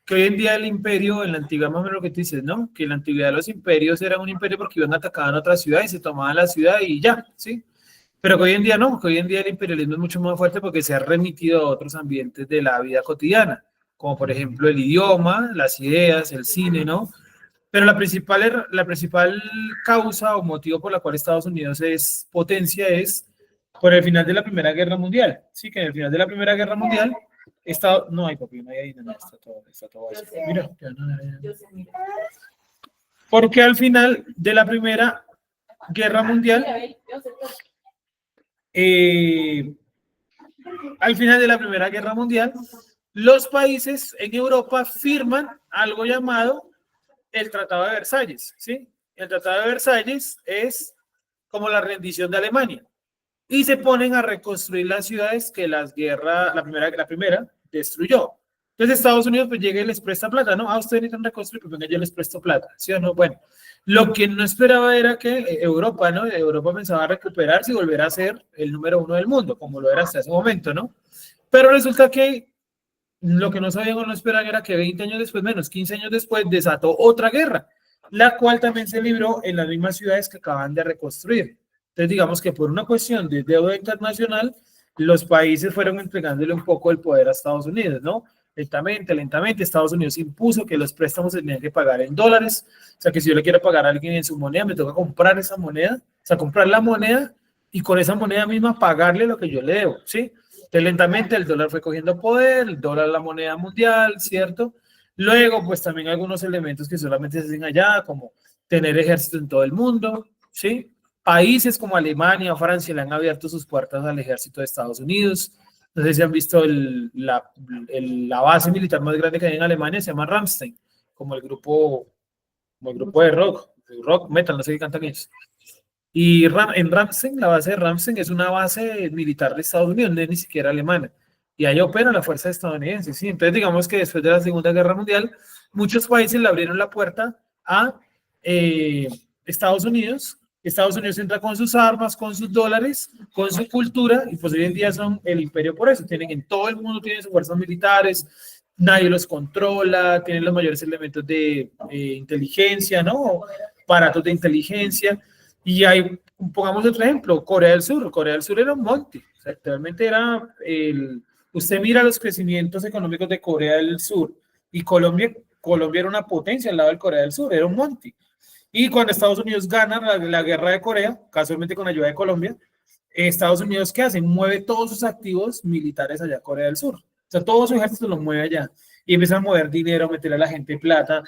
que hoy en día el imperio, en la antigüedad, más o menos lo que tú dices, ¿no? Que en la antigüedad los imperios eran un imperio porque iban atacaban otra ciudad y se tomaban la ciudad y ya, ¿sí? Pero que hoy en día no, que hoy en día el imperialismo es mucho más fuerte porque se ha remitido a otros ambientes de la vida cotidiana, como por ejemplo el idioma, las ideas, el cine, ¿no? Pero la principal causa o motivo por la cual Estados Unidos es potencia es por el final de la Primera Guerra Mundial. Sí, que en el final de la Primera Guerra Mundial, no hay papi, no hay ahí, no, está todo Yo así. sé, Mira, ya no, yo sé, mira. porque al final de la Primera Guerra Mundial, Mira, ve, yo sé, eh, al final de la Primera Guerra Mundial, los países en Europa firman algo llamado el Tratado de Versalles, ¿sí? El Tratado de Versalles es como la rendición de Alemania y se ponen a reconstruir las ciudades que la primera destruyó. Entonces Estados Unidos pues llega y les presta plata, ¿no? Ustedes necesitan reconstruir, pues venga, yo les presto plata, ¿sí o no? Bueno, lo que no esperaba era que Europa, ¿no? Europa pensaba recuperarse y volver a ser el número uno del mundo, como lo era hasta ese momento, ¿no? Pero resulta que lo que no sabían o no esperaban era que 20 años después, menos 15 años después, desató otra guerra, la cual también se libró en las mismas ciudades que acaban de reconstruir. Entonces, digamos que por una cuestión de deuda internacional, los países fueron entregándole un poco el poder a Estados Unidos, ¿no? Lentamente, lentamente, Estados Unidos impuso que los préstamos se tenían que pagar en dólares, o sea que si yo le quiero pagar a alguien en su moneda, me toca comprar esa moneda, o sea, comprar la moneda y con esa moneda misma pagarle lo que yo le debo, ¿sí? Entonces, lentamente el dólar fue cogiendo poder, el dólar la moneda mundial, ¿cierto? Luego, pues también algunos elementos que solamente se hacen allá, como tener ejército en todo el mundo, ¿sí? Países como Alemania o Francia le han abierto sus puertas al ejército de Estados Unidos. No sé si han visto la base militar más grande que hay en Alemania, se llama Rammstein, como el grupo de rock metal, no sé qué cantan ellos. Y en Ramstein, la base de Ramstein es una base militar de Estados Unidos, no es ni siquiera alemana. Y ahí opera la fuerza estadounidense, ¿sí? Entonces, digamos que después de la Segunda Guerra Mundial, muchos países le abrieron la puerta a Estados Unidos. Estados Unidos entra con sus armas, con sus dólares, con su cultura, y pues hoy en día son el imperio por eso. Tienen en todo el mundo, tienen sus fuerzas militares, nadie los controla, tienen los mayores elementos de inteligencia, ¿no? Aparatos de inteligencia. Y hay, pongamos otro ejemplo, Corea del Sur. Corea del Sur era un monte. O sea, realmente era usted mira los crecimientos económicos de Corea del Sur y Colombia era una potencia al lado del Corea del Sur, era un monte. Y cuando Estados Unidos gana la guerra de Corea, casualmente con ayuda de Colombia, Estados Unidos, ¿qué hace? Mueve todos sus activos militares allá a Corea del Sur. O sea, todo su ejército lo mueve allá. Y empiezan a mover dinero, meterle a la gente plata,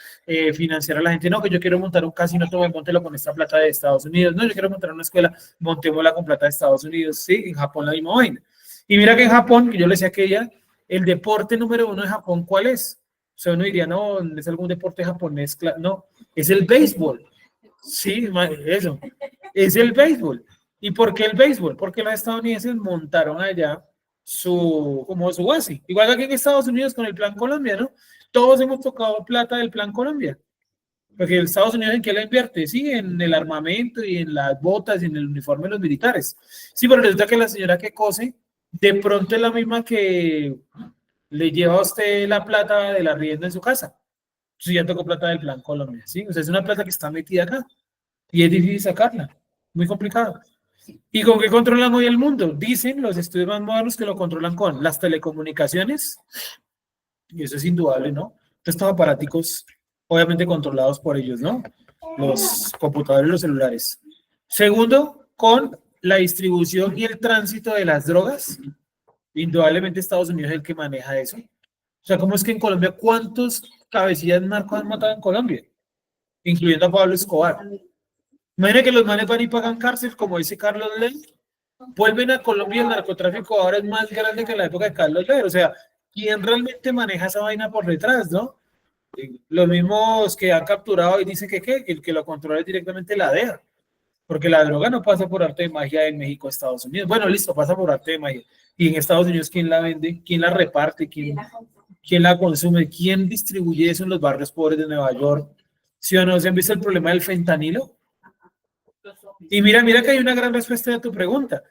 financiar a la gente. No, que yo quiero montar un casino, todo montelo con esta plata de Estados Unidos. No, yo quiero montar una escuela, montémosla con plata de Estados Unidos. Sí, en Japón la misma vaina. Y mira que en Japón, que yo le decía que ella, el deporte número uno de Japón, ¿cuál es? O sea, uno diría, no, es algún deporte japonés. No, es el béisbol. Sí, eso. Es el béisbol. ¿Y por qué el béisbol? Porque los estadounidenses montaron allá como su base. Igual que aquí en Estados Unidos con el Plan Colombia, ¿no? Todos hemos tocado plata del Plan Colombia. Porque Estados Unidos, ¿en qué la invierte? Sí, en el armamento y en las botas y en el uniforme de los militares. Sí, pero resulta que la señora que cose, de pronto es la misma que le lleva a usted la plata del arriendo en su casa. Sí, ya tocó plata del Plan Colombia, ¿sí? O sea, es una plata que está metida acá y es difícil sacarla, muy complicado. ¿Y con qué controlan hoy el mundo? Dicen los estudios más modernos que lo controlan con las telecomunicaciones, y eso es indudable, ¿no? Estos aparaticos, obviamente controlados por ellos, ¿no? Los computadores y los celulares. Segundo, con la distribución y el tránsito de las drogas. Indudablemente Estados Unidos es el que maneja eso. O sea, ¿cómo es que en Colombia, cuántos cabecillas narcos han matado en Colombia? Incluyendo a Pablo Escobar. Imagina que los manes van y pagan cárcel, como dice Carlos Ley, vuelven a Colombia y el narcotráfico ahora es más grande que en la época de Carlos Ley. O sea, ¿quién realmente maneja esa vaina por detrás, no? Los mismos que han capturado y dicen que el que lo controla es directamente la DEA, porque la droga no pasa por arte de magia en México a Estados Unidos. Bueno, listo, pasa por arte de magia. Y en Estados Unidos, ¿quién la vende? ¿Quién la reparte? ¿Quién la consume? ¿Quién distribuye eso en los barrios pobres de Nueva York? ¿Sí o no? ¿Se han visto el problema del fentanilo? Y mira que hay una gran respuesta a tu pregunta.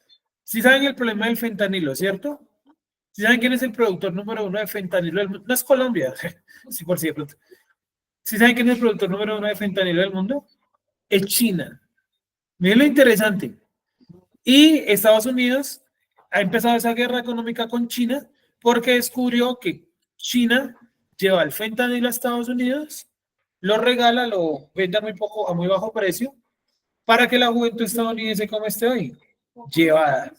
Si saben el problema del fentanilo, ¿cierto? Si saben quién es el productor número 1 de fentanilo del mundo, no es Colombia, sí, por si de pronto. Si saben quién es el productor número 1 de fentanilo del mundo, es China. Miren lo interesante. Y Estados Unidos ha empezado esa guerra económica con China porque descubrió que China lleva el fentanilo a Estados Unidos, lo regala, lo vende a muy bajo precio, para que la juventud estadounidense como esté hoy, llevada,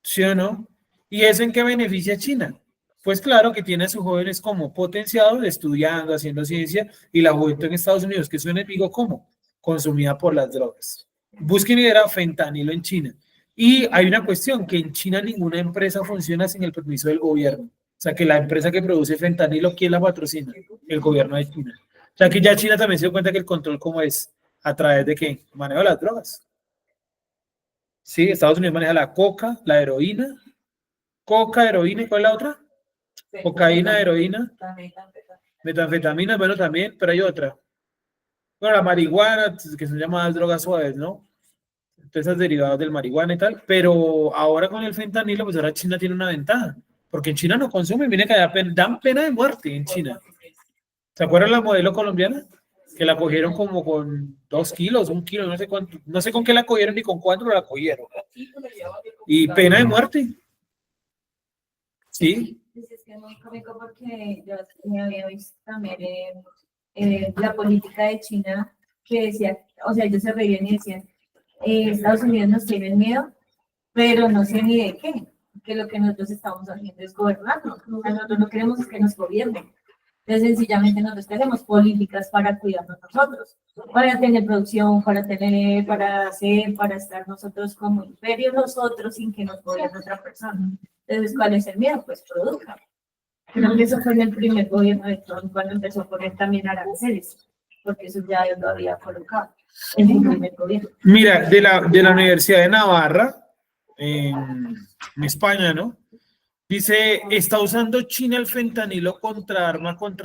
¿sí o no? ¿Y eso en qué beneficia a China? Pues claro que tiene a sus jóvenes como potenciados, estudiando, haciendo ciencia, y la juventud en Estados Unidos, que es su enemigo, ¿cómo? Consumida por las drogas. Busquen y verá fentanilo en China. Y hay una cuestión, que en China ninguna empresa funciona sin el permiso del gobierno. O sea, que la empresa que produce fentanilo, ¿quién la patrocina? El gobierno de China. O sea, que ya China también se dio cuenta que el control, ¿cómo es? ¿A través de qué? Manejo de las drogas. Sí, Estados Unidos maneja la coca, la heroína. Coca, heroína, ¿y cuál es la otra? Cocaína, heroína, metanfetamina, bueno, también, pero hay otra. Bueno, la marihuana, que son llamadas drogas suaves, ¿no? Entonces, esas derivadas del marihuana y tal. Pero ahora con el fentanilo, pues ahora China tiene una ventaja. Porque en China no consumen, viene que dan pena de muerte en China. ¿Se acuerdan la modelo colombiana? Que la cogieron como con 2 kilos, 1 kilo, no sé cuánto. No sé con qué la cogieron ni con cuánto la cogieron. Y pena de muerte. Sí. Pues es que es muy cómico porque yo me había visto también la política de China que decía, o sea, ellos se reían y decían, Estados Unidos nos tiene miedo, pero no sé ni de qué, que lo que nosotros estamos haciendo es gobernarnos, o sea, nosotros no queremos que nos gobiernen. Entonces, sencillamente nosotros tenemos políticas para cuidarnos nosotros, para tener producción, para estar nosotros como imperio nosotros sin que nos gobierne otra persona. Entonces, ¿cuál es el miedo? Pues produzcan. Creo que eso fue en el primer gobierno de Trump cuando empezó a poner también aranceles, porque eso ya lo había colocado en el primer gobierno. Mira, de la Universidad de Navarra, en España, ¿no? Dice, ¿está usando China el fentanilo contra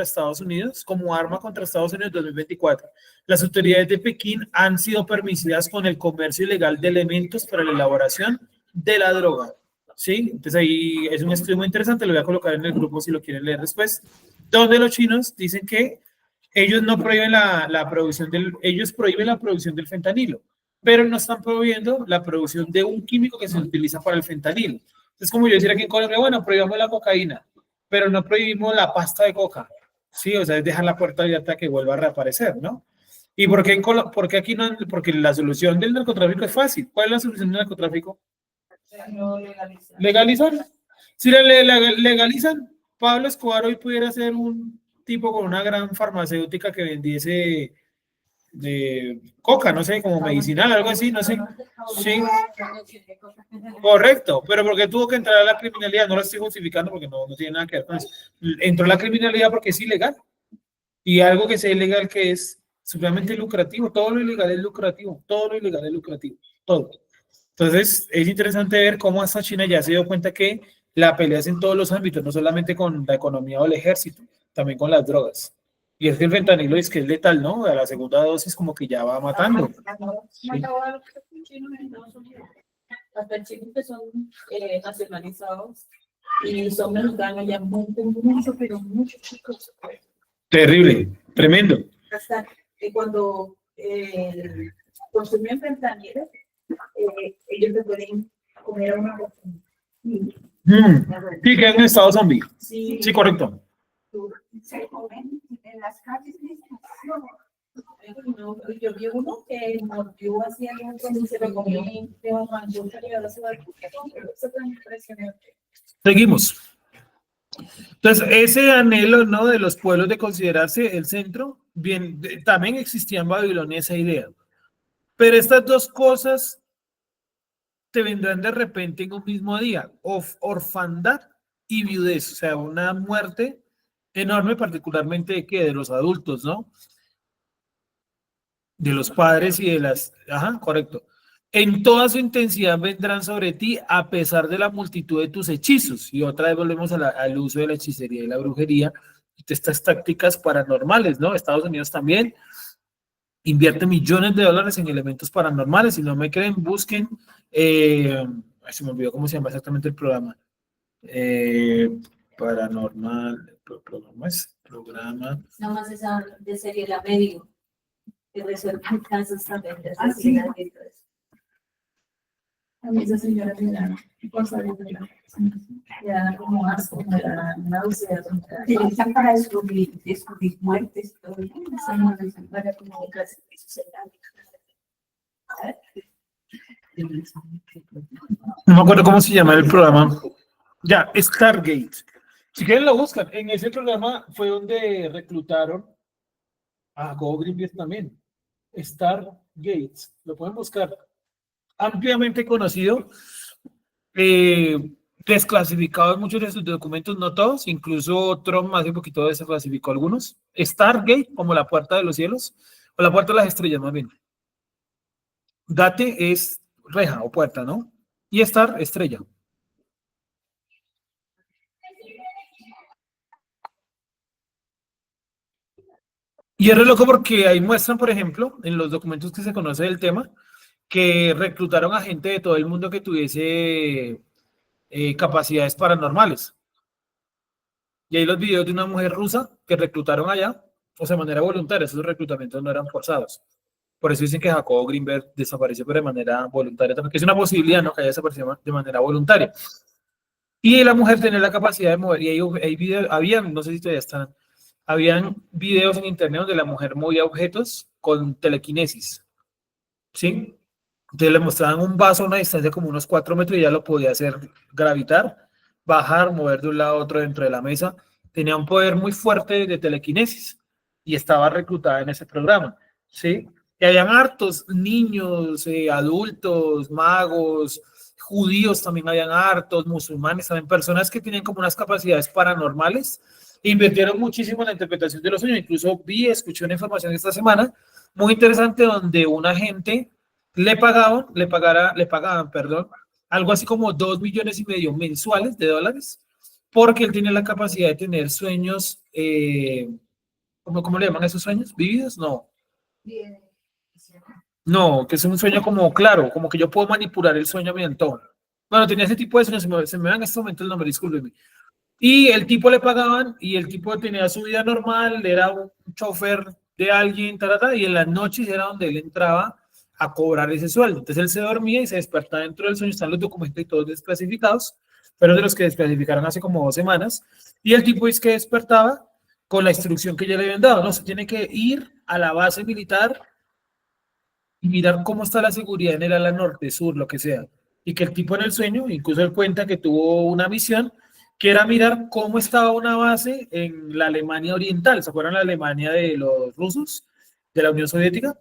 Estados Unidos, como arma contra Estados Unidos 2024? Las autoridades de Pekín han sido permisivas con el comercio ilegal de elementos para la elaboración de la droga. ¿Sí? Entonces ahí es un estudio muy interesante, lo voy a colocar en el grupo si lo quieren leer después, donde los chinos dicen que ellos no prohíben la producción ellos prohíben la producción del fentanilo, pero no están prohibiendo la producción de un químico que se utiliza para el fentanilo. Es como yo decir aquí en Colombia, bueno, prohibimos la cocaína, pero no prohibimos la pasta de coca. Sí, o sea, es dejar la puerta abierta a que vuelva a reaparecer, ¿no? ¿Y por qué aquí no? Porque la solución del narcotráfico es fácil. ¿Cuál es la solución del narcotráfico? No legalizar. Legalizar. Si legalizan, Pablo Escobar hoy pudiera ser un tipo con una gran farmacéutica que vendiese de coca, no sé, como medicinal, algo así, no sé. Sí, correcto, pero porque tuvo que entrar a la criminalidad, no lo estoy justificando porque no tiene nada que ver con eso. Entró a la criminalidad porque es ilegal. Y algo que sea ilegal que es supremamente lucrativo, todo lo ilegal es lucrativo, todo lo ilegal es lucrativo, todo. Entonces, es interesante ver cómo hasta China ya se dio cuenta que la pelea es en todos los ámbitos, no solamente con la economía o el ejército, también con las drogas. Y es que el fentanilo es que es letal, ¿no? A la segunda dosis como que ya va matando. Sí. Hasta en Chile que son nacionalizados y son mexicanos ya mucho, pero mucho chicos. Terrible, tremendo. Hasta que cuando consumen fentanilo, ellos se pueden comer a una persona. Sí, que es un estado zombie. Sí, Sí, correcto. Se comen en las calles de estación. No, yo vi uno que mordió así algo y se lo comió de un mango, pero eso fue impresionante. Seguimos. Entonces, ese anhelo, ¿no? De los pueblos de considerarse el centro, bien, también existía en Babilonia esa idea. Pero estas dos cosas te vendrán de repente en un mismo día, orfandad y viudez, o sea, una muerte enorme, particularmente de que de los adultos, ¿no? De los padres y de las, ajá, correcto. En toda su intensidad vendrán sobre ti a pesar de la multitud de tus hechizos. Y otra vez volvemos al uso de la hechicería y la brujería, de estas tácticas paranormales, ¿no? Estados Unidos también invierte millones de dólares en elementos paranormales. Si no me creen, busquen, se me olvidó cómo se llama exactamente el programa. Paranormal, ¿cómo es? Programa. Nada más esa de serie La Medio, que resuelve casos también de Ah, sí. asesinato y todo eso. A mí esa señora me da cosa de verdad. Me da como asco, me da náuseas. Está para descubrir muertes, todo eso. Para comunicarse con sus hermanos. No me acuerdo cómo se llama el programa. Ya, Stargate. Si quieren lo buscan. En ese programa fue donde reclutaron a Go Greenpeace también. Stargate. Lo pueden buscar. Ampliamente conocido. Desclasificado en muchos de sus documentos, no todos. Incluso Trump hace un poquito desclasificó algunos. Stargate, como la puerta de los cielos. O la puerta de las estrellas, más bien. Gate es reja o puerta, ¿no? Y Star, estrella. Y es re loco porque ahí muestran, por ejemplo, en los documentos que se conoce del tema, que reclutaron a gente de todo el mundo que tuviese capacidades paranormales. Y ahí los videos de una mujer rusa que reclutaron allá, o sea, de manera voluntaria, esos reclutamientos no eran forzados. Por eso dicen que Jacobo Greenberg desapareció, pero de manera voluntaria también, que es una posibilidad, ¿no? Que haya desaparecido de manera voluntaria. Y la mujer tenía la capacidad de mover, y hay videos, habían, no sé si todavía están, habían videos en internet donde la mujer movía objetos con telequinesis, ¿sí? Entonces le mostraban un vaso a una distancia como unos 4 metros y ya lo podía hacer gravitar, bajar, mover de un lado a otro dentro de la mesa. Tenía un poder muy fuerte de telequinesis y estaba reclutada en ese programa, ¿sí? Y habían hartos niños, adultos, magos, judíos también habían hartos, musulmanes también, personas que tienen como unas capacidades paranormales. Invirtieron muchísimo en la interpretación de los sueños. Incluso escuché una información esta semana muy interesante donde una gente le pagaban, perdón, algo así como 2,5 millones mensuales de dólares, porque él tiene la capacidad de tener sueños, ¿cómo le llaman esos sueños? ¿Vívidos? No. No, que es un sueño como claro, como que yo puedo manipular el sueño a mi antojo. Bueno, tenía ese tipo de sueños, se me va en este momento el nombre, discúlpeme. Y el tipo le pagaban y el tipo tenía su vida normal, era un chofer de alguien, y en las noches era donde él entraba a cobrar ese sueldo. Entonces él se dormía y se despertaba dentro del sueño, están los documentos y todos desclasificados, pero de los que desclasificaron hace como 2 semanas, y el tipo es que despertaba con la instrucción que ya le habían dado, ¿no? Se tiene que ir a la base militar y mirar cómo está la seguridad en el ala norte, sur, lo que sea. Y que el tipo en el sueño, incluso él cuenta que tuvo una misión que era mirar cómo estaba una base en la Alemania oriental, ¿se acuerdan la Alemania de los rusos, de la Unión Soviética?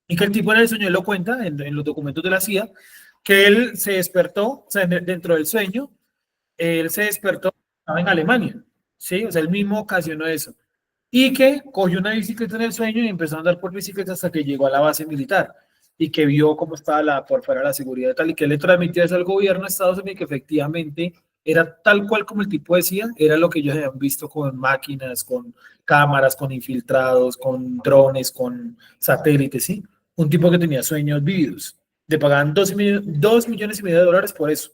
Y que el tipo en el sueño, él lo cuenta en los documentos de la CIA, que él se despertó, o sea, dentro del sueño, él se despertó, estaba en Alemania, ¿sí? O sea, él mismo ocasionó eso. Y que cogió una bicicleta en el sueño y empezó a andar por bicicleta hasta que llegó a la base militar y que vio cómo estaba por fuera la seguridad y tal, y que le transmitió eso al gobierno de Estados Unidos, que efectivamente era tal cual como el tipo decía, era lo que ellos habían visto con máquinas, con cámaras, con infiltrados, con drones, con satélites, ¿sí? Un tipo que tenía sueños vívidos. Le pagaban 2,5 millones de dólares por eso,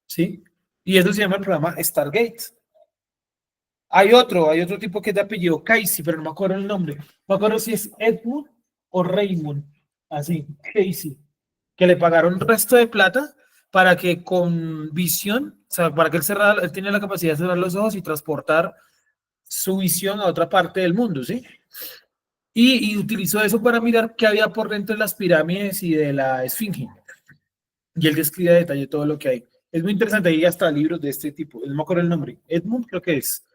¿sí? Y eso se llama el programa Stargate. Hay otro tipo que es de apellido Casey, pero no me acuerdo el nombre. No me acuerdo si es Edmund o Raymond, así, Casey, que le pagaron un resto de plata para que con visión, o sea, para que él tiene la capacidad de cerrar los ojos y transportar su visión a otra parte del mundo, ¿sí? y utilizó eso para mirar qué había por dentro de las pirámides y de la Esfinge. Y él describe a detalle todo lo que hay. Es muy interesante, hay hasta libros de este tipo, no me acuerdo el nombre, Edmund creo que es.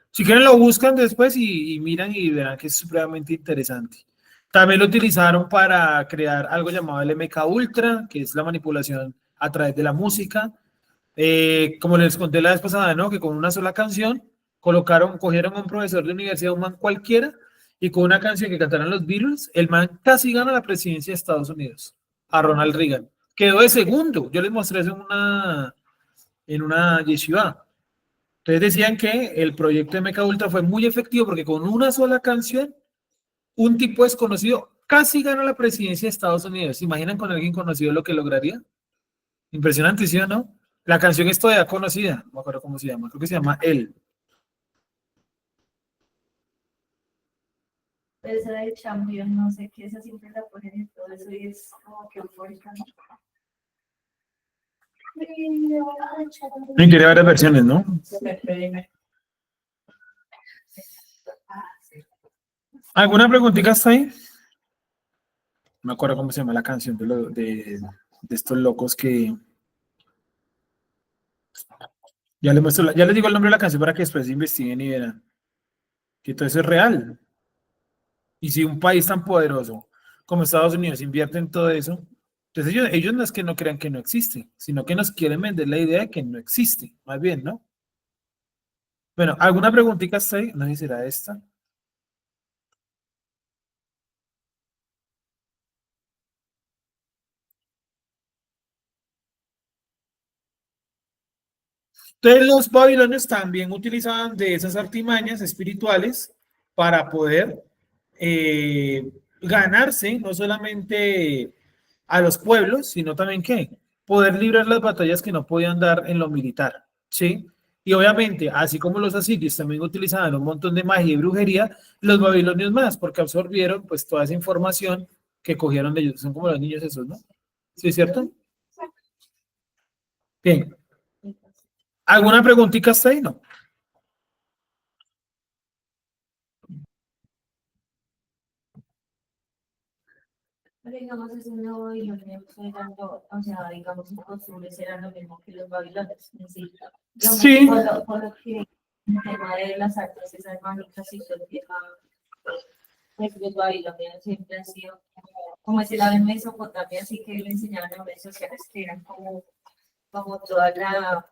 Si quieren lo buscan después y miran y verán que es supremamente interesante. También lo utilizaron para crear algo llamado el MK Ultra, que es la manipulación a través de la música. Como les conté la vez pasada, ¿no? Que con una sola canción cogieron a un profesor de universidad, un man cualquiera, y con una canción que cantaron los Beatles, el man casi gana la presidencia de Estados Unidos, a Ronald Reagan. Quedó de segundo. Yo les mostré eso en una yeshiva. Entonces decían que el proyecto de MK Ultra fue muy efectivo porque con una sola canción, un tipo desconocido casi gana la presidencia de Estados Unidos. ¿Se imaginan con alguien conocido lo que lograría? Impresionante, ¿sí o no? La canción es todavía conocida, no me acuerdo cómo se llama, creo que se llama Él. Pero esa de Champion, no sé qué, esa siempre la ponen en todo eso y es como que eufórica, ¿no? Y tiene varias versiones, ¿no? ¿Alguna preguntita hasta ahí? No me acuerdo cómo se llama la canción de estos locos que... Ya les muestro, ya les digo el nombre de la canción para que después investiguen y verán que todo eso es real. Y si un país tan poderoso como Estados Unidos invierte en todo eso, entonces ellos no es que no crean que no existe, sino que nos quieren vender la idea de que no existe, más bien, ¿no? Bueno, ¿alguna preguntita hasta ahí? No sé si será esta. Entonces los babilonios también utilizaban de esas artimañas espirituales para poder ganarse no solamente a los pueblos, sino también ¿qué? Poder librar las batallas que no podían dar en lo militar, ¿sí? Y obviamente, así como los asirios también utilizaban un montón de magia y brujería, los babilonios más, porque absorbieron pues toda esa información que cogieron de ellos. Son como los niños esos, ¿no? ¿Sí es cierto? Bien. ¿Alguna preguntita hasta ahí? No. Pero digamos, ese nuevo babilonia eran, o sea, digamos, sus costumbres eran lo mismo que los babilonios, en sí. Digamos, Sí. por lo que el tema de las artes, esas mágicas y todo el tema, pues los babilonios siempre han sido como ese lado en Mesopotamia, así que le enseñaban a redes sociales que eran como toda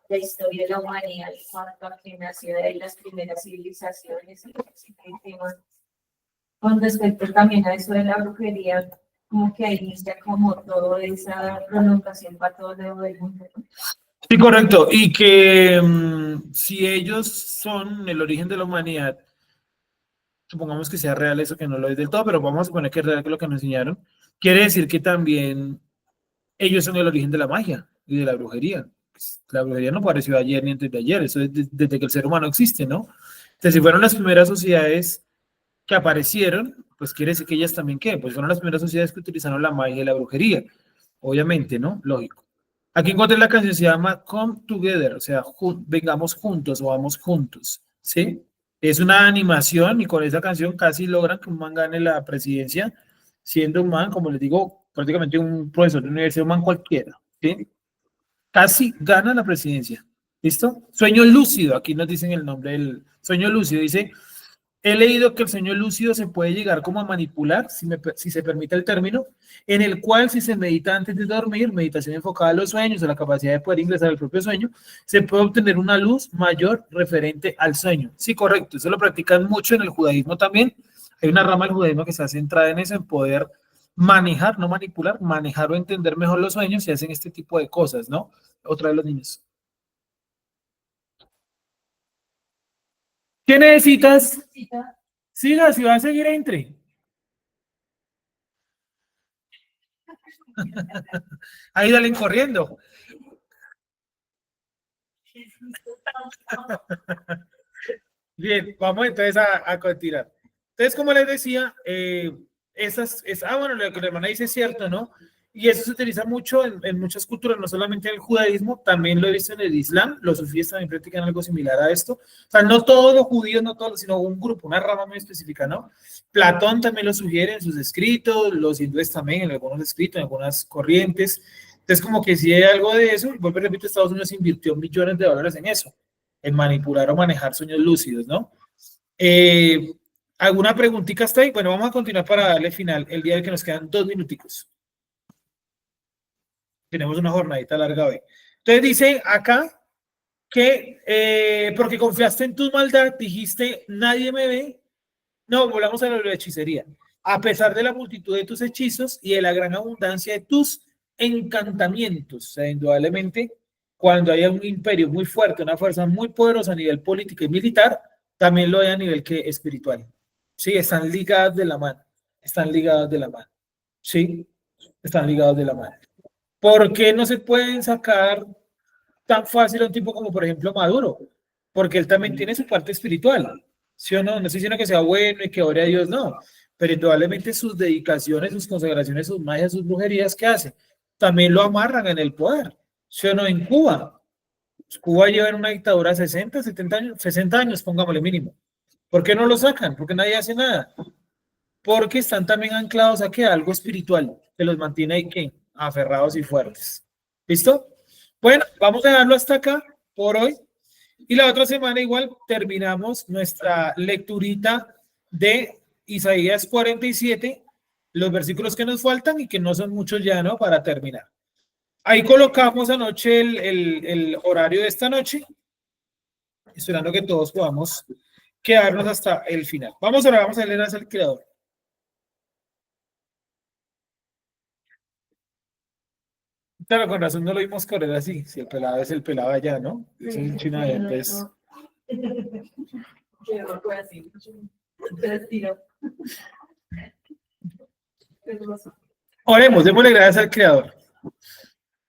la historia de la humanidad y cuanto a que nació de ahí las primeras civilizaciones y así que tema. Con respecto también a eso de la brujería, como que ahí inicia como toda esa prolongación para todo lo del mundo, ¿no? Sí, correcto. Y que si ellos son el origen de la humanidad, supongamos que sea real eso, que no lo es del todo, pero vamos a suponer que es real que lo que nos enseñaron, quiere decir que también ellos son el origen de la magia y de la brujería. Pues, la brujería no apareció ayer ni antes de ayer, eso es desde que el ser humano existe, ¿no? Entonces, si fueron las primeras sociedades que aparecieron, pues quiere decir que ellas también, ¿qué? Pues fueron las primeras sociedades que utilizaron la magia y la brujería, obviamente, ¿no? Lógico. Aquí encontré la canción, se llama Come Together, o sea, vengamos juntos o vamos juntos, ¿sí? Es una animación y con esa canción casi logran que un man gane la presidencia, siendo un man, como les digo, prácticamente un profesor de universidad, un man cualquiera, ¿sí? Casi gana la presidencia, ¿listo? Sueño lúcido, aquí nos dicen el nombre del sueño lúcido, dice, he leído que el sueño lúcido se puede llegar como a manipular, si se permite el término, en el cual si se medita antes de dormir, meditación enfocada a los sueños, a la capacidad de poder ingresar al propio sueño, se puede obtener una luz mayor referente al sueño. Sí, correcto, eso lo practican mucho en el judaísmo también. Hay una rama del judaísmo que está centrada en eso, en poder manejar, no manipular, manejar o entender mejor los sueños y hacen este tipo de cosas, ¿no? Otra de los niños. ¿Qué necesitas? Siga, si va a seguir, entre. Ahí salen corriendo. Bien, vamos entonces a continuar. Entonces, como les decía, bueno, lo que la hermana dice es cierto, ¿no? Y eso se utiliza mucho en muchas culturas, no solamente en el judaísmo, también lo he visto en el islam, los sufíes también practican algo similar a esto. O sea, no todos los judíos, no todos, sino un grupo, una rama muy específica, ¿no? Platón también lo sugiere en sus escritos, los hindúes también en algunos escritos, en algunas corrientes. Entonces, como que si hay algo de eso, y vuelvo y repito, Estados Unidos invirtió millones de dólares en eso, en manipular o manejar sueños lúcidos, ¿no? ¿Alguna preguntita hasta ahí? Bueno, vamos a continuar para darle final el día de que nos quedan 2 minuticos. Tenemos una jornadita larga hoy. Entonces dice acá que porque confiaste en tu maldad, dijiste, nadie me ve. No, volvamos a lo de la hechicería. A pesar de la multitud de tus hechizos y de la gran abundancia de tus encantamientos. O sea, indudablemente, cuando haya un imperio muy fuerte, una fuerza muy poderosa a nivel político y militar, también lo hay a nivel que espiritual. Sí, están ligadas de la mano. Están ligadas de la mano. Sí, están ligados de la mano. ¿Por qué no se pueden sacar tan fácil a un tipo como, por ejemplo, Maduro? Porque él también tiene su parte espiritual, ¿sí o no? No estoy diciendo que sea bueno y que ore a Dios, no. Pero indudablemente sus dedicaciones, sus consagraciones, sus magias, sus brujerías que hace, también lo amarran en el poder, ¿sí o no? En Cuba. Cuba lleva en una dictadura 60, 70 años, 60 años, pongámosle mínimo. ¿Por qué no lo sacan? Porque nadie hace nada. Porque están también anclados a que algo espiritual que los mantiene ahí que aferrados y fuertes. ¿Listo? Bueno, vamos a dejarlo hasta acá por hoy. Y la otra semana igual terminamos nuestra lecturita de Isaías 47, los versículos que nos faltan y que no son muchos ya, ¿no? Para terminar. Ahí colocamos anoche el horario de esta noche, esperando que todos podamos quedarnos hasta el final. Vamos a leer al creador. Claro, con razón no lo vimos correr así. Si el pelado es el pelado allá, ¿no? Es un chino de antes. Oremos, démosle gracias al Creador.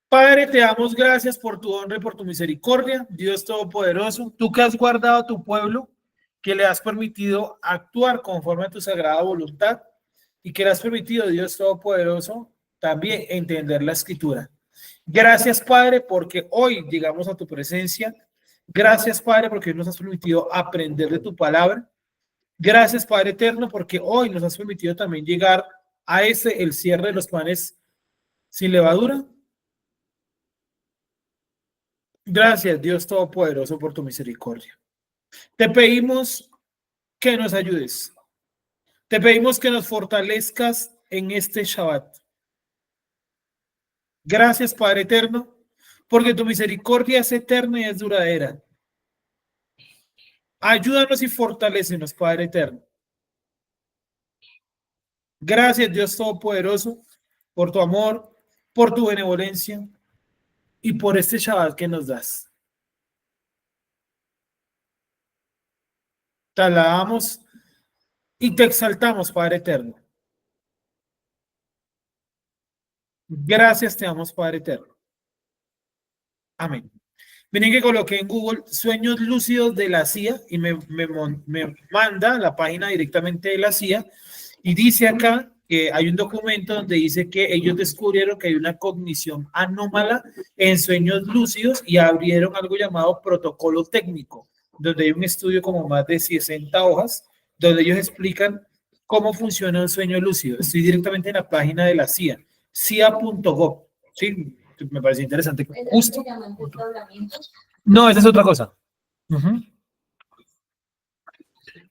Padre, te damos gracias por tu honra y por tu misericordia, Dios Todopoderoso. Tú que has guardado a tu pueblo, que le has permitido actuar conforme a tu sagrada voluntad y que le has permitido, Dios Todopoderoso, también entender la Escritura. Gracias, Padre, porque hoy llegamos a tu presencia. Gracias, Padre, porque hoy nos has permitido aprender de tu palabra. Gracias, Padre eterno, porque hoy nos has permitido también llegar a el cierre de los panes sin levadura. Gracias, Dios Todopoderoso, por tu misericordia. Te pedimos que nos ayudes. Te pedimos que nos fortalezcas en este Shabbat. Gracias, Padre eterno, porque tu misericordia es eterna y es duradera. Ayúdanos y fortalécenos, Padre eterno. Gracias, Dios Todopoderoso, por tu amor, por tu benevolencia y por este Shabbat que nos das. Te alabamos y te exaltamos, Padre eterno. Gracias te damos, Padre eterno. Amén. Miren que coloqué en Google sueños lúcidos de la CIA y me manda a la página directamente de la CIA y dice acá que hay un documento donde dice que ellos descubrieron que hay una cognición anómala en sueños lúcidos y abrieron algo llamado protocolo técnico, donde hay un estudio como más de 60 hojas, donde ellos explican cómo funciona el sueño lúcido. Estoy directamente en la página de la CIA, cia.gov, ¿sí? Me parece interesante. Justo. No, esa es otra cosa.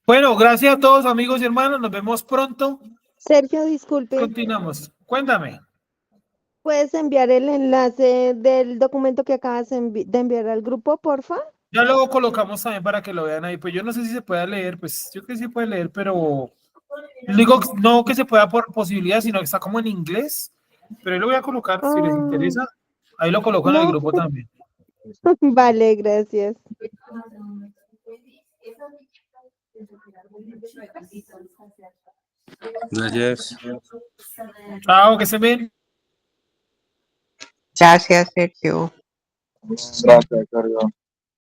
Bueno, gracias a todos, amigos y hermanos. Nos vemos pronto. Sergio, disculpe. Continuamos. Cuéntame. ¿Puedes enviar el enlace del documento que acabas de enviar al grupo, porfa? Ya luego colocamos también para que lo vean ahí. Pues yo no sé si se pueda leer, pues yo creo que sí puede leer, pero digo no que se pueda por posibilidad, sino que está como en inglés. Pero ahí lo voy a colocar, si les interesa. Ahí lo coloco en el grupo también. Vale, gracias. Gracias. Chao, que se ven. Gracias, Sergio. Gracias, Sergio.